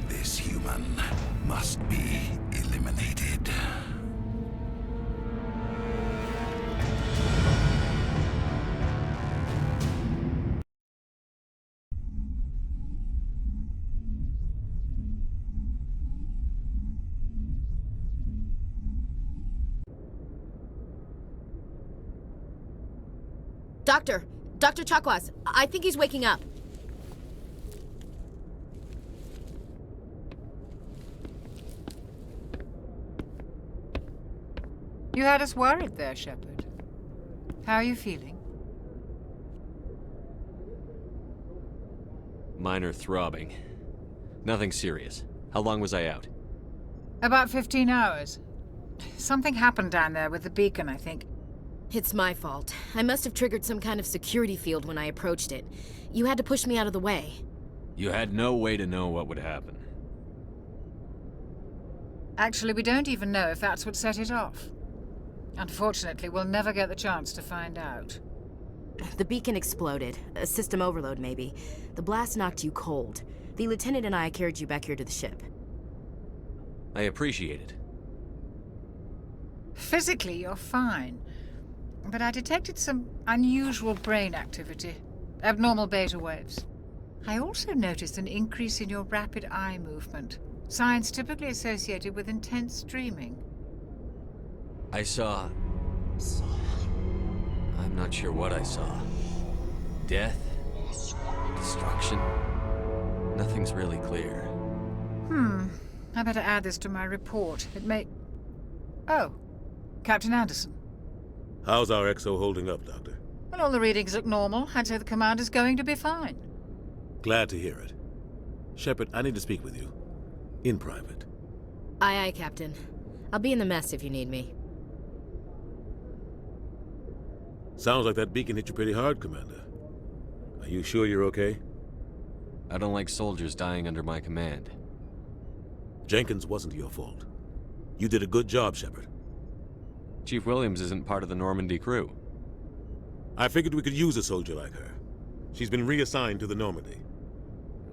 This human must be eliminated. Dr. Chakwas, I think he's waking up. You had us worried there, Shepard. How are you feeling? Minor throbbing. Nothing serious. How long was I out? About 15 hours. Something happened down there with the beacon, I think. It's my fault. I must have triggered some kind of security field when I approached it. You had to push me out of the way. You had no way to know what would happen. Actually, we don't even know if that's what set it off. Unfortunately, we'll never get the chance to find out. The beacon exploded. A system overload, maybe. The blast knocked you cold. The lieutenant and I carried you back here to the ship. I appreciate it. Physically, you're fine. But I detected some unusual brain activity. Abnormal beta waves. I also noticed an increase in your rapid eye movement. Signs typically associated with intense dreaming. I saw... I'm not sure what I saw. Death? Destruction? Nothing's really clear. I better add this to my report. It may... Oh, Captain Anderson. How's our XO holding up, Doctor? Well, all the readings look normal. I'd say the commander's going to be fine. Glad to hear it. Shepard, I need to speak with you. In private. Aye, Captain. I'll be in the mess if you need me. Sounds like that beacon hit you pretty hard, Commander. Are you sure you're okay? I don't like soldiers dying under my command. Jenkins wasn't your fault. You did a good job, Shepard. Chief Williams isn't part of the Normandy crew. I figured we could use a soldier like her. She's been reassigned to the Normandy.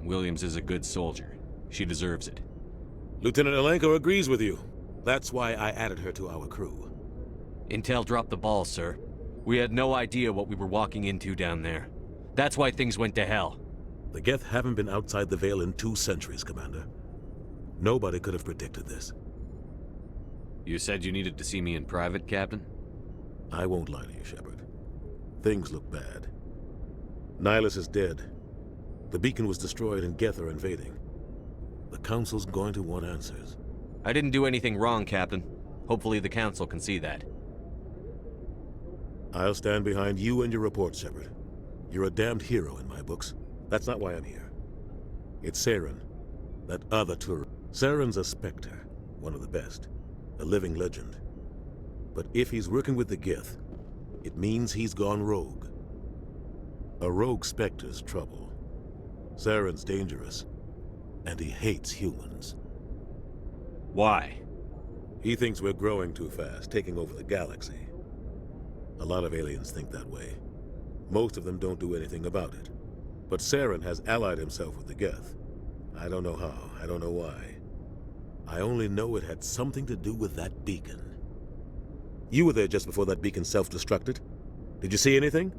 Williams is a good soldier. She deserves it. Lieutenant Alenko agrees with you. That's why I added her to our crew. Intel dropped the ball, sir. We had no idea what we were walking into down there. That's why things went to hell. The Geth haven't been outside the Veil in 2 centuries, Commander. Nobody could have predicted this. You said you needed to see me in private, Captain? I won't lie to you, Shepard. Things look bad. Nihilus is dead. The beacon was destroyed and Geth are invading. The Council's going to want answers. I didn't do anything wrong, Captain. Hopefully the Council can see that. I'll stand behind you and your report, Shepard. You're a damned hero in my books. That's not why I'm here. It's Saren, that other tourist. Saren's a Spectre, one of the best, a living legend. But if he's working with the Geth, it means he's gone rogue. A rogue Spectre's trouble. Saren's dangerous, and he hates humans. Why? He thinks we're growing too fast, taking over the galaxy. A lot of aliens think that way. Most of them don't do anything about it. But Saren has allied himself with the Geth. I don't know how, I don't know why. I only know it had something to do with that beacon. You were there just before that beacon self-destructed. Did you see anything?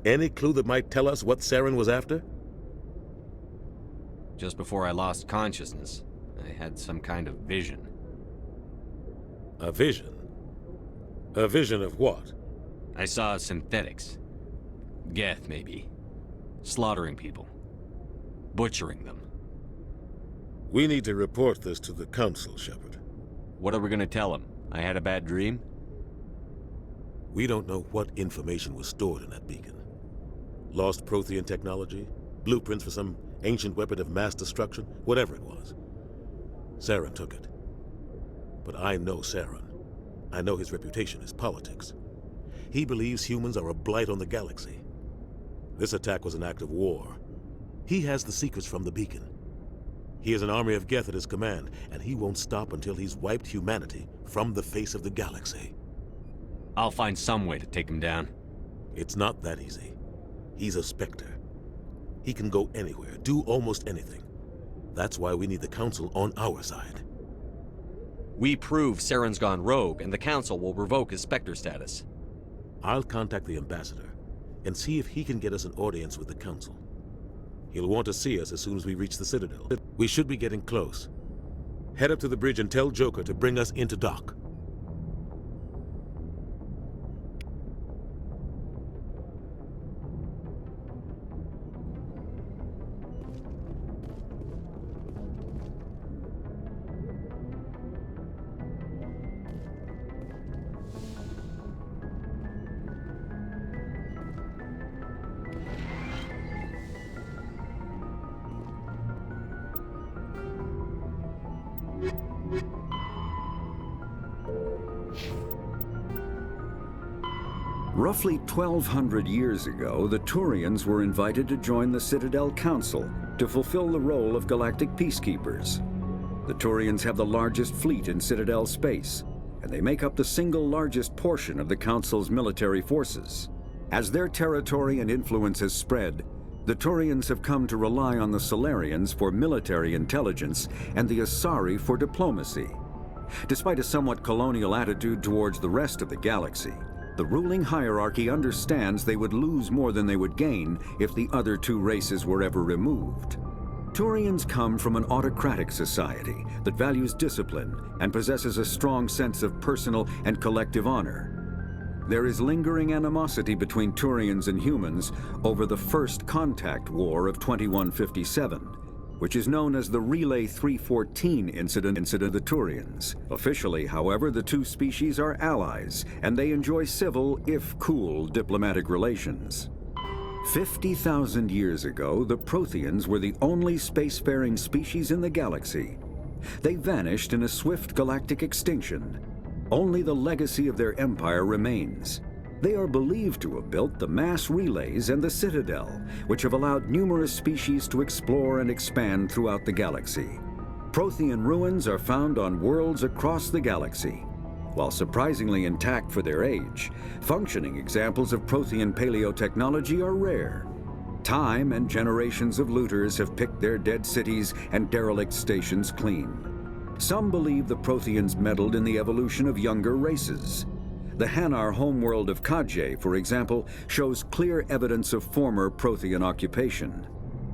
Any clue that might tell us what Saren was after? Just before I lost consciousness, I had some kind of vision. A vision? A vision of what? I saw synthetics. Geth, maybe. Slaughtering people. Butchering them. We need to report this to the Council, Shepard. What are we gonna tell them? I had a bad dream? We don't know what information was stored in that beacon. Lost Prothean technology? Blueprints for some ancient weapon of mass destruction? Whatever it was. Saren took it. But I know Saren. I know his reputation is politics. He believes humans are a blight on the galaxy. This attack was an act of war. He has the secrets from the beacon. He has an army of Geth at his command, and he won't stop until he's wiped humanity from the face of the galaxy. I'll find some way to take him down. It's not that easy. He's a Spectre. He can go anywhere, do almost anything. That's why we need the Council on our side. We prove Saren's gone rogue, and the Council will revoke his Spectre status. I'll contact the Ambassador and see if he can get us an audience with the Council. He'll want to see us as soon as we reach the Citadel. We should be getting close. Head up to the bridge and tell Joker to bring us into dock. Roughly 1,200 years ago, the Turians were invited to join the Citadel Council to fulfill the role of galactic peacekeepers. The Turians have the largest fleet in Citadel space, and they make up the single largest portion of the Council's military forces. As their territory and influence has spread, the Turians have come to rely on the Solarians for military intelligence and the Asari for diplomacy. Despite a somewhat colonial attitude towards the rest of the galaxy, the ruling hierarchy understands they would lose more than they would gain if the other two races were ever removed. Turians come from an autocratic society that values discipline and possesses a strong sense of personal and collective honor. There is lingering animosity between Turians and humans over the First Contact War of 2157, which is known as the Relay 314 incident of the Turians. Officially, however, the two species are allies, and they enjoy civil, if cool, diplomatic relations. 50,000 years ago, the Protheans were the only spacefaring species in the galaxy. They vanished in a swift galactic extinction. Only the legacy of their empire remains. They are believed to have built the mass relays and the Citadel, which have allowed numerous species to explore and expand throughout the galaxy. Prothean ruins are found on worlds across the galaxy. While surprisingly intact for their age, functioning examples of Prothean paleotechnology are rare. Time and generations of looters have picked their dead cities and derelict stations clean. Some believe the Protheans meddled in the evolution of younger races. The Hanar homeworld of Kajay, for example, shows clear evidence of former Prothean occupation.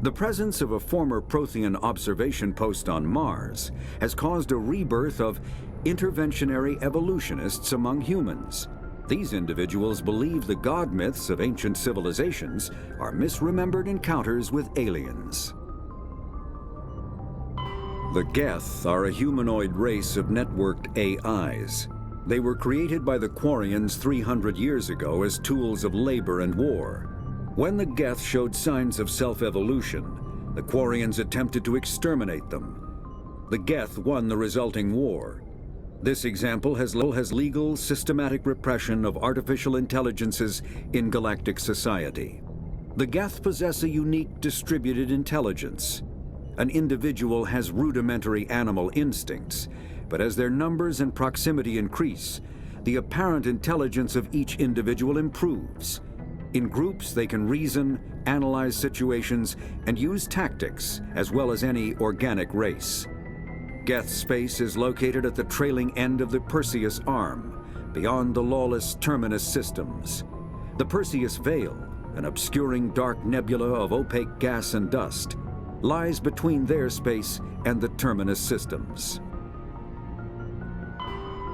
The presence of a former Prothean observation post on Mars has caused a rebirth of interventionary evolutionists among humans. These individuals believe the god myths of ancient civilizations are misremembered encounters with aliens. The Geth are a humanoid race of networked AIs. They were created by the Quarians 300 years ago as tools of labor and war. When the Geth showed signs of self-evolution, the Quarians attempted to exterminate them. The Geth won the resulting war. This example has legal, systematic repression of artificial intelligences in galactic society. The Geth possess a unique distributed intelligence. An individual has rudimentary animal instincts, but as their numbers and proximity increase, the apparent intelligence of each individual improves. In groups, they can reason, analyze situations, and use tactics, as well as any organic race. Geth space is located at the trailing end of the Perseus Arm, beyond the lawless Terminus systems. The Perseus Veil, an obscuring dark nebula of opaque gas and dust, lies between their space and the Terminus systems.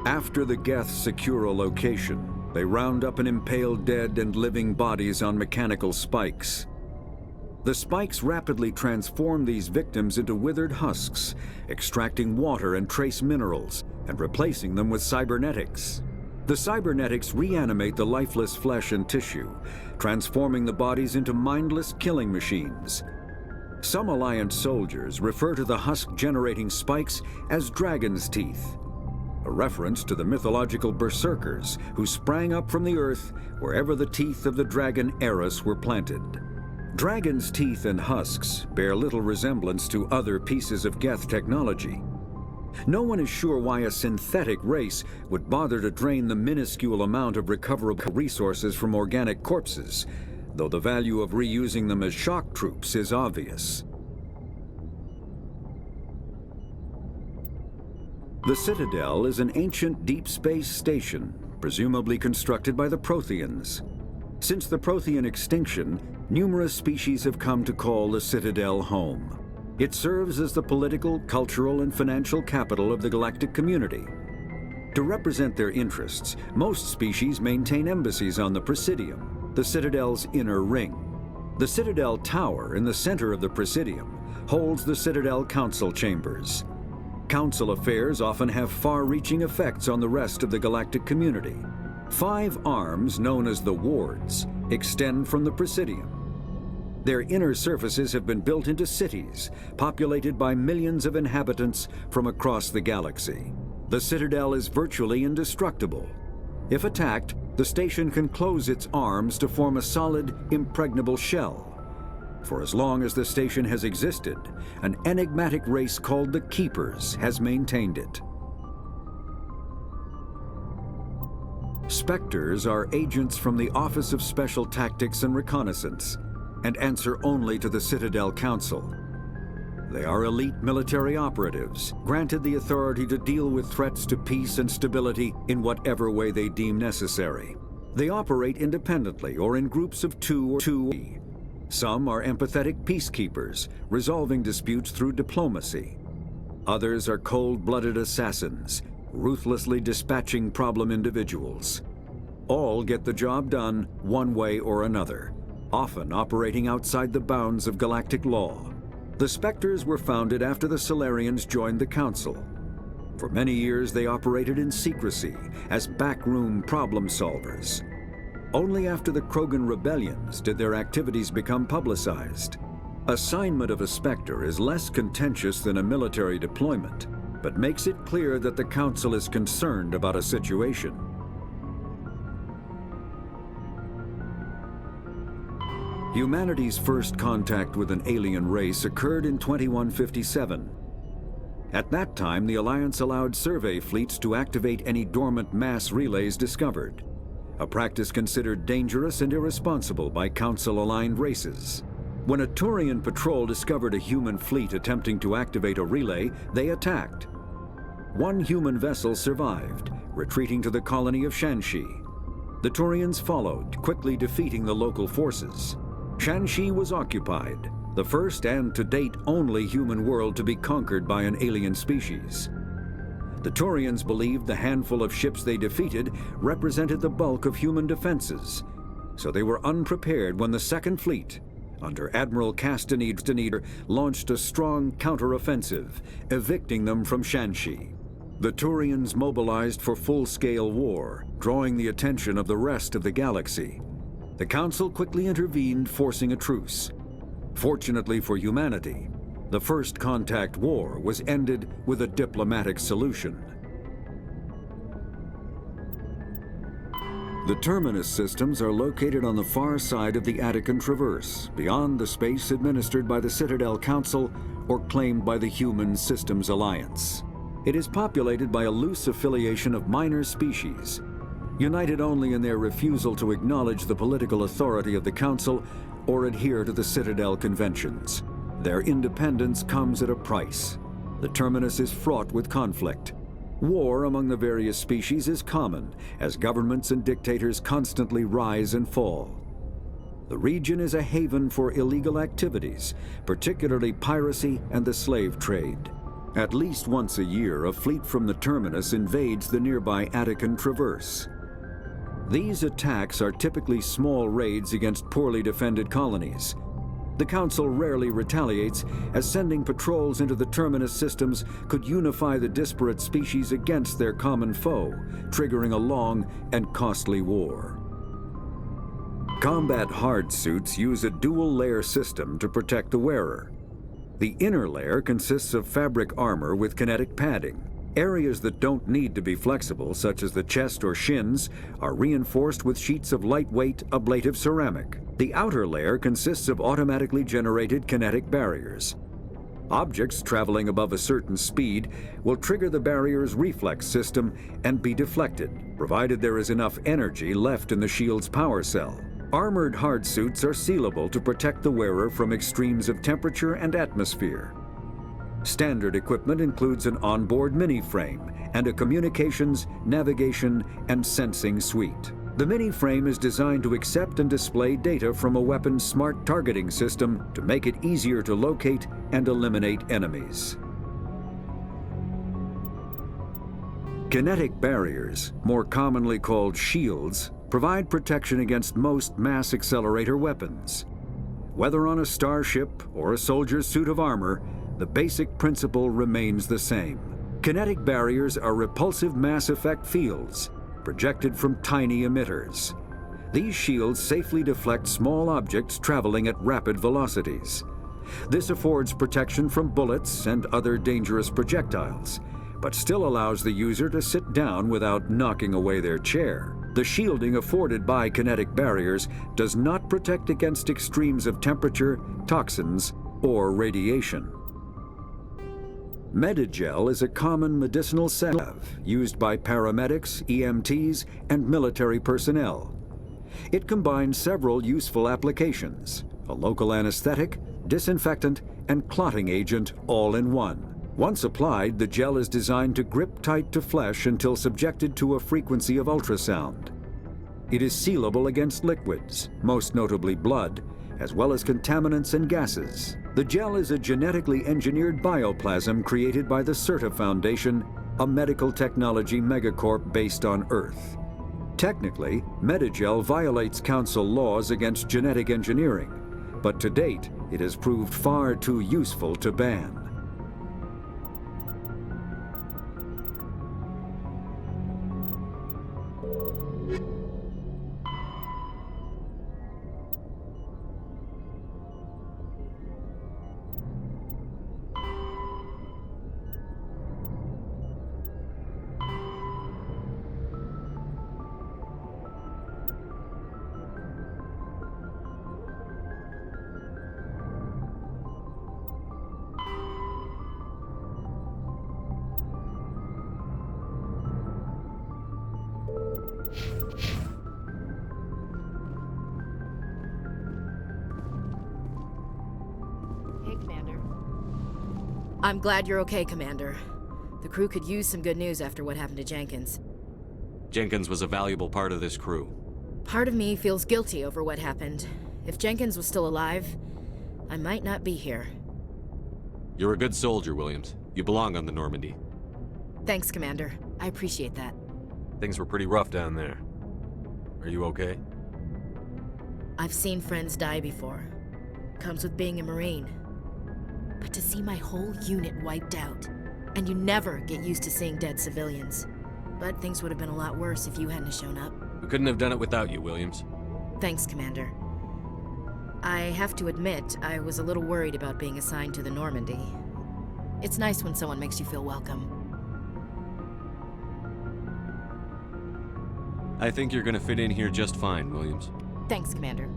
After the Geth secure a location, they round up and impale dead and living bodies on mechanical spikes. The spikes rapidly transform these victims into withered husks, extracting water and trace minerals, and replacing them with cybernetics. The cybernetics reanimate the lifeless flesh and tissue, transforming the bodies into mindless killing machines. Some Alliance soldiers refer to the husk-generating spikes as dragon's teeth, a reference to the mythological berserkers who sprang up from the earth wherever the teeth of the dragon Eris were planted. Dragon's teeth and husks bear little resemblance to other pieces of Geth technology. No one is sure why a synthetic race would bother to drain the minuscule amount of recoverable resources from organic corpses, though the value of reusing them as shock troops is obvious. The Citadel is an ancient deep space station, presumably constructed by the Protheans. Since the Prothean extinction, numerous species have come to call the Citadel home. It serves as the political, cultural, and financial capital of the galactic community. To represent their interests, most species maintain embassies on the Presidium, the Citadel's inner ring. The Citadel Tower in the center of the Presidium holds the Citadel Council chambers. Council affairs often have far-reaching effects on the rest of the galactic community. 5 arms, known as the wards, extend from the Presidium. Their inner surfaces have been built into cities, populated by millions of inhabitants from across the galaxy. The Citadel is virtually indestructible. If attacked, the station can close its arms to form a solid, impregnable shell. For as long as the station has existed, an enigmatic race called the Keepers has maintained it. Spectres are agents from the Office of Special Tactics and Reconnaissance, and answer only to the Citadel Council. They are elite military operatives, granted the authority to deal with threats to peace and stability in whatever way they deem necessary. They operate independently or in groups of 2 or 2. Some are empathetic peacekeepers, resolving disputes through diplomacy. Others are cold-blooded assassins, ruthlessly dispatching problem individuals. All get the job done one way or another, often operating outside the bounds of galactic law. The Spectres were founded after the Solarians joined the Council. For many years they operated in secrecy as backroom problem solvers. Only after the Krogan rebellions did their activities become publicized. Assignment of a Spectre is less contentious than a military deployment, but makes it clear that the Council is concerned about a situation. Humanity's first contact with an alien race occurred in 2157. At that time, the Alliance allowed survey fleets to activate any dormant mass relays discovered, a practice considered dangerous and irresponsible by Council-aligned races. When a Turian patrol discovered a human fleet attempting to activate a relay, they attacked. One human vessel survived, retreating to the colony of Shanxi. The Turians followed, quickly defeating the local forces. Shanxi was occupied, the first and to date only human world to be conquered by an alien species. The Turians believed the handful of ships they defeated represented the bulk of human defenses, so they were unprepared when the Second Fleet, under Admiral Castaneda, launched a strong counteroffensive, evicting them from Shanxi. The Turians mobilized for full-scale war, drawing the attention of the rest of the galaxy. The Council quickly intervened, forcing a truce. Fortunately for humanity, the First Contact War was ended with a diplomatic solution. The Terminus systems are located on the far side of the Attican Traverse, beyond the space administered by the Citadel Council or claimed by the Human Systems Alliance. It is populated by a loose affiliation of minor species, united only in their refusal to acknowledge the political authority of the Council or adhere to the Citadel conventions. Their independence comes at a price. The Terminus is fraught with conflict. War among the various species is common, as governments and dictators constantly rise and fall. The region is a haven for illegal activities, particularly piracy and the slave trade. At least once a year, a fleet from the Terminus invades the nearby Attican Traverse. These attacks are typically small raids against poorly defended colonies. The Council rarely retaliates, as sending patrols into the Terminus systems could unify the disparate species against their common foe, triggering a long and costly war. Combat hard suits use a dual-layer system to protect the wearer. The inner layer consists of fabric armor with kinetic padding. Areas that don't need to be flexible, such as the chest or shins, are reinforced with sheets of lightweight, ablative ceramic. The outer layer consists of automatically generated kinetic barriers. Objects traveling above a certain speed will trigger the barrier's reflex system and be deflected, provided there is enough energy left in the shield's power cell. Armored hard suits are sealable to protect the wearer from extremes of temperature and atmosphere. Standard equipment includes an onboard mini-frame and a communications, navigation, and sensing suite. The mini-frame is designed to accept and display data from a weapon's smart targeting system to make it easier to locate and eliminate enemies. Kinetic barriers, more commonly called shields, provide protection against most mass accelerator weapons. Whether on a starship or a soldier's suit of armor, the basic principle remains the same. Kinetic barriers are repulsive mass effect fields, projected from tiny emitters. These shields safely deflect small objects traveling at rapid velocities. This affords protection from bullets and other dangerous projectiles, but still allows the user to sit down without knocking away their chair. The shielding afforded by kinetic barriers does not protect against extremes of temperature, toxins, or radiation. Medigel is a common medicinal salve used by paramedics, EMTs, and military personnel. It combines several useful applications: a local anesthetic, disinfectant, and clotting agent all in one. Once applied, the gel is designed to grip tight to flesh until subjected to a frequency of ultrasound. It is sealable against liquids, most notably blood, as well as contaminants and gases. The gel is a genetically engineered bioplasm created by the CERTA Foundation, a medical technology megacorp based on Earth. Technically, Medigel violates Council laws against genetic engineering, but to date, it has proved far too useful to ban. I'm glad you're okay, Commander. The crew could use some good news after what happened to Jenkins. Jenkins was a valuable part of this crew. Part of me feels guilty over what happened. If Jenkins was still alive, I might not be here. You're a good soldier, Williams. You belong on the Normandy. Thanks, Commander. I appreciate that. Things were pretty rough down there. Are you okay? I've seen friends die before. Comes with being a Marine. But to see my whole unit wiped out, and you never get used to seeing dead civilians. But things would have been a lot worse if you hadn't shown up. We couldn't have done it without you, Williams. Thanks, Commander. I have to admit, I was a little worried about being assigned to the Normandy. It's nice when someone makes you feel welcome. I think you're gonna fit in here just fine, Williams. Thanks, Commander.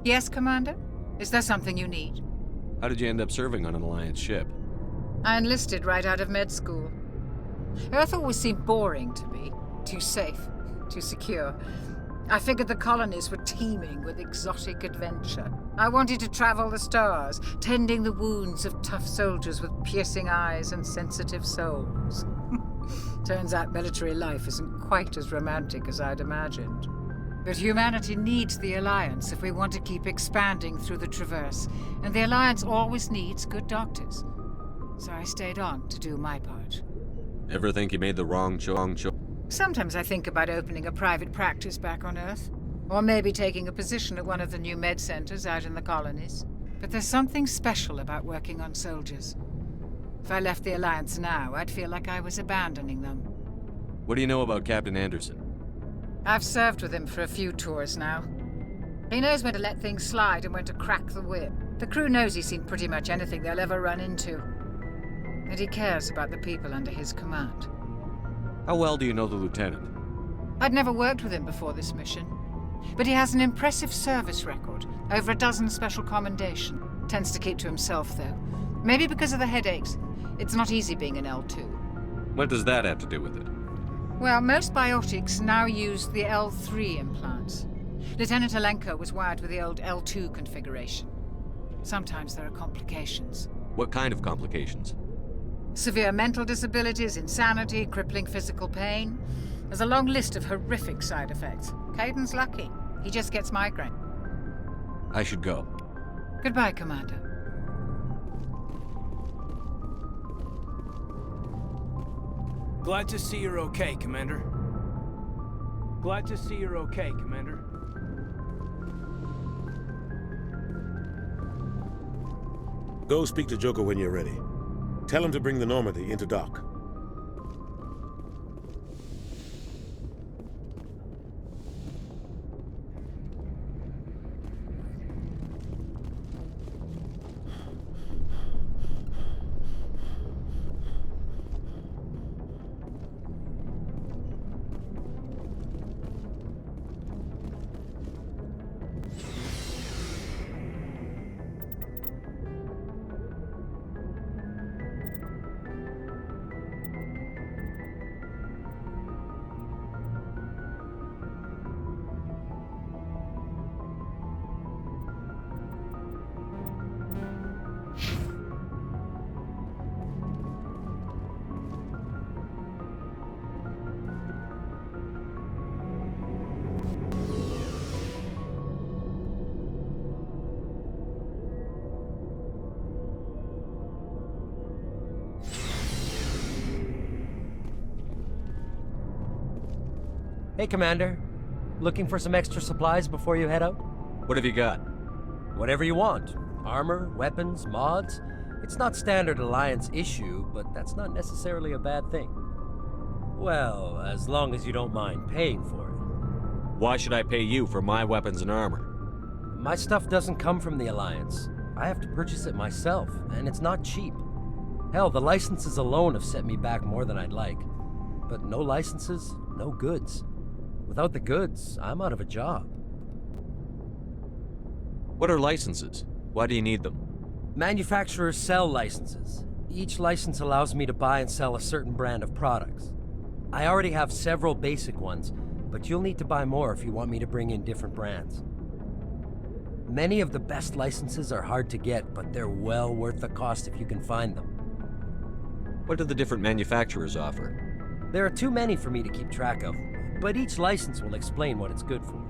Yes, Commander? Is there something you need? How did you end up serving on an Alliance ship? I enlisted right out of med school. Earth always seemed boring to me. Too safe, too secure. I figured the colonies were teeming with exotic adventure. I wanted to travel the stars, tending the wounds of tough soldiers with piercing eyes and sensitive souls. Turns out military life isn't quite as romantic as I'd imagined. But humanity needs the Alliance if we want to keep expanding through the Traverse, and the Alliance always needs good doctors. So I stayed on to do my part. Ever think you made the wrong choice? Sometimes I think about opening a private practice back on Earth, or maybe taking a position at one of the new med centers out in the colonies. But there's something special about working on soldiers. If I left the Alliance now, I'd feel like I was abandoning them. What do you know about Captain Anderson? I've served with him for a few tours now. He knows when to let things slide and when to crack the whip. The crew knows he's seen pretty much anything they'll ever run into. And he cares about the people under his command. How well do you know the lieutenant? I'd never worked with him before this mission. But he has an impressive service record, over a dozen special commendation. Tends to keep to himself, though. Maybe because of the headaches. It's not easy being an L2. What does that have to do with it? Well, most biotics now use the L3 implants. Lieutenant Alenko was wired with the old L2 configuration. Sometimes there are complications. What kind of complications? Severe mental disabilities, insanity, crippling physical pain. There's a long list of horrific side effects. Caden's lucky. He just gets migraine. I should go. Goodbye, Commander. Glad to see you're okay, Commander. Glad to see you're okay, Commander. Go speak to Joker when you're ready. Tell him to bring the Normandy into dock. Hey, Commander. Looking for some extra supplies before you head out? What have you got? Whatever you want. Armor, weapons, mods. It's not standard Alliance issue, but that's not necessarily a bad thing. Well, as long as you don't mind paying for it. Why should I pay you for my weapons and armor? My stuff doesn't come from the Alliance. I have to purchase it myself, and it's not cheap. Hell, the licenses alone have set me back more than I'd like. But no licenses, no goods. Without the goods, I'm out of a job. What are licenses? Why do you need them? Manufacturers sell licenses. Each license allows me to buy and sell a certain brand of products. I already have several basic ones, but you'll need to buy more if you want me to bring in different brands. Many of the best licenses are hard to get, but they're well worth the cost if you can find them. What do the different manufacturers offer? There are too many for me to keep track of, but each license will explain what it's good for.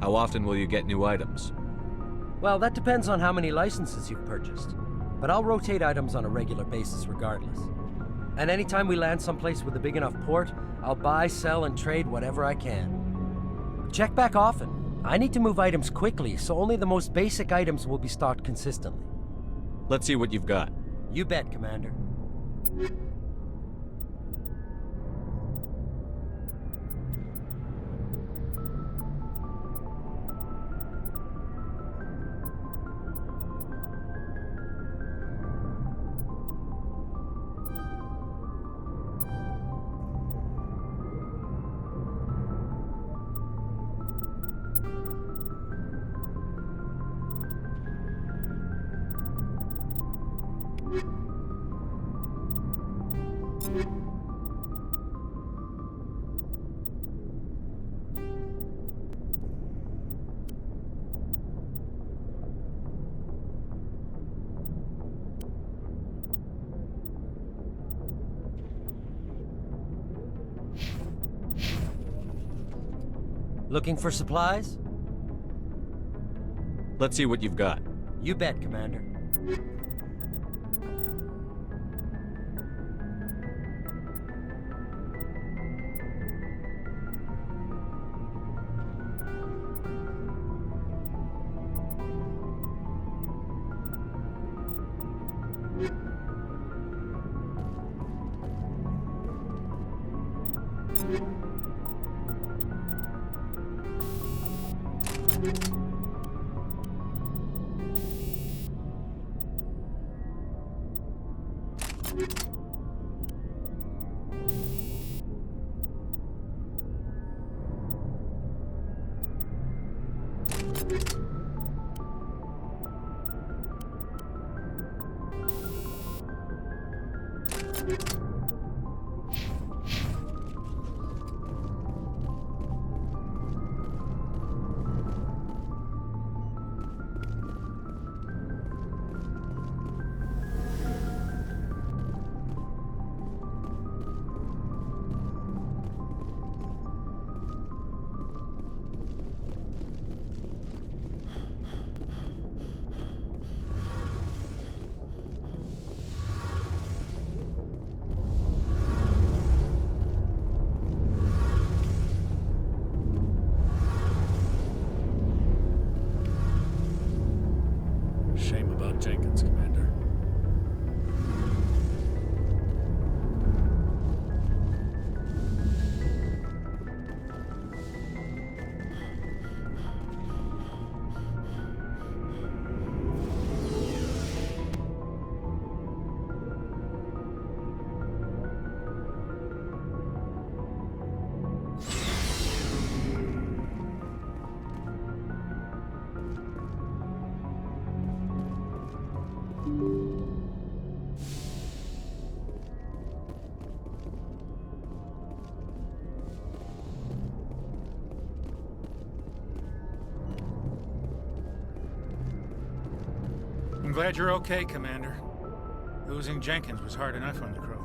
How often will you get new items? Well, that depends on how many licenses you've purchased, but I'll rotate items on a regular basis regardless. And anytime we land someplace with a big enough port, I'll buy, sell, and trade whatever I can. Check back often. I need to move items quickly, so only the most basic items will be stocked consistently. Let's see what you've got. You bet, Commander. Looking for supplies? Let's see what you've got. You bet, Commander. Shame about Jenkins, Commander. I'm glad you're okay, Commander. Losing Jenkins was hard enough on the crew.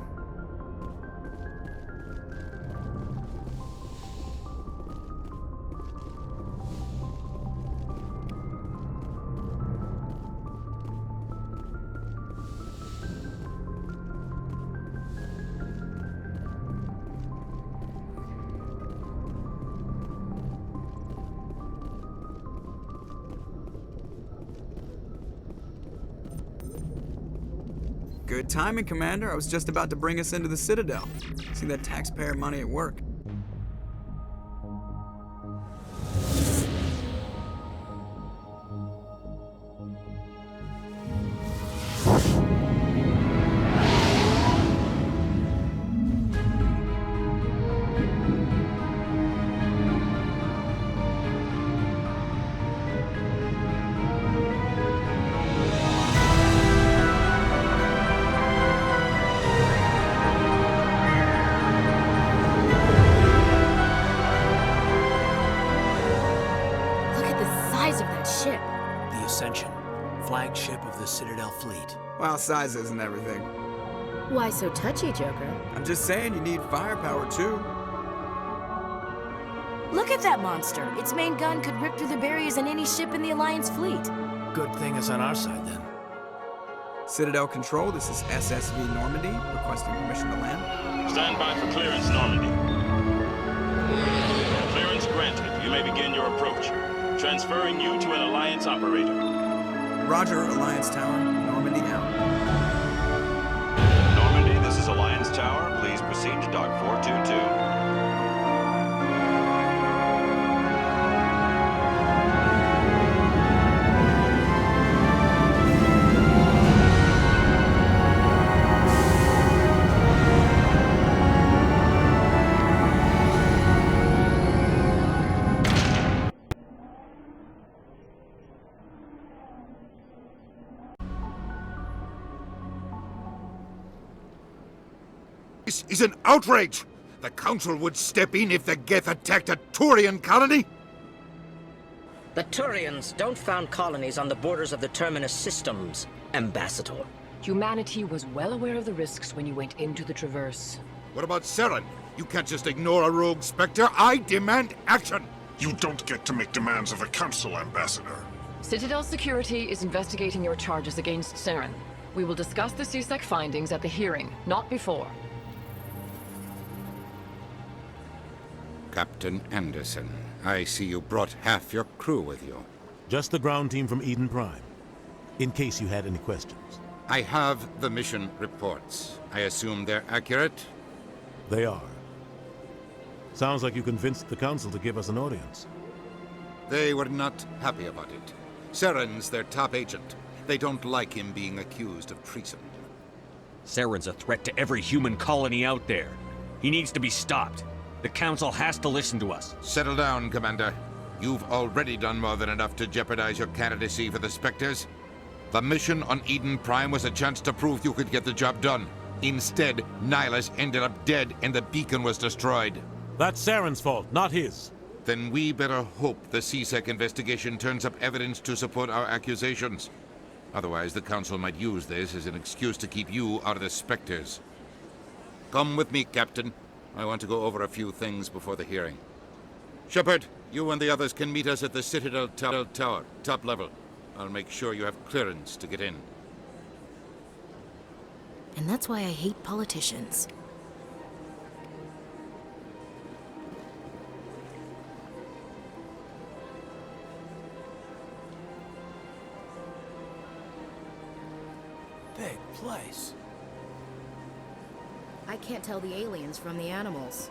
Good timing, Commander. I was just about to bring us into the Citadel. See that taxpayer money at work. Flagship of the Citadel fleet. Well, size isn't everything. Why so touchy, Joker? I'm just saying you need firepower, too. Look at that monster. Its main gun could rip through the barriers in any ship in the Alliance fleet. Good thing it's on our side, then. Citadel Control, this is SSV Normandy, requesting permission to land. Stand by for clearance, Normandy. Clearance granted. You may begin your approach. Transferring you to an Alliance operator. Roger, Alliance Tower. Normandy out. Normandy, this is Dock 422. This is an outrage! The Council would step in if the Geth attacked a Turian colony? The Turians don't found colonies on the borders of the Terminus systems, Ambassador. Humanity was well aware of the risks when you went into the Traverse. What about Saren? You can't just ignore a rogue Spectre. I demand action! You don't get to make demands of the Council, Ambassador. Citadel Security is investigating your charges against Saren. We will discuss the CSEC findings at the hearing, not before. Captain Anderson, I see you brought half your crew with you. Just the ground team from Eden Prime, in case you had any questions. I have the mission reports. I assume they're accurate? They are. Sounds like you convinced the Council to give us an audience. They were not happy about it. Saren's their top agent. They don't like him being accused of treason. Saren's a threat to every human colony out there. He needs to be stopped. The Council has to listen to us. Settle down, Commander. You've already done more than enough to jeopardize your candidacy for the Spectres. The mission on Eden Prime was a chance to prove you could get the job done. Instead, Nihilus ended up dead and the beacon was destroyed. That's Saren's fault, not his. Then we better hope the CSEC investigation turns up evidence to support our accusations. Otherwise, the Council might use this as an excuse to keep you out of the Spectres. Come with me, Captain. I want to go over a few things before the hearing. Shepard, you and the others can meet us at the Citadel Tower, top level. I'll make sure you have clearance to get in. And that's why I hate politicians. Big place. I can't tell the aliens from the animals.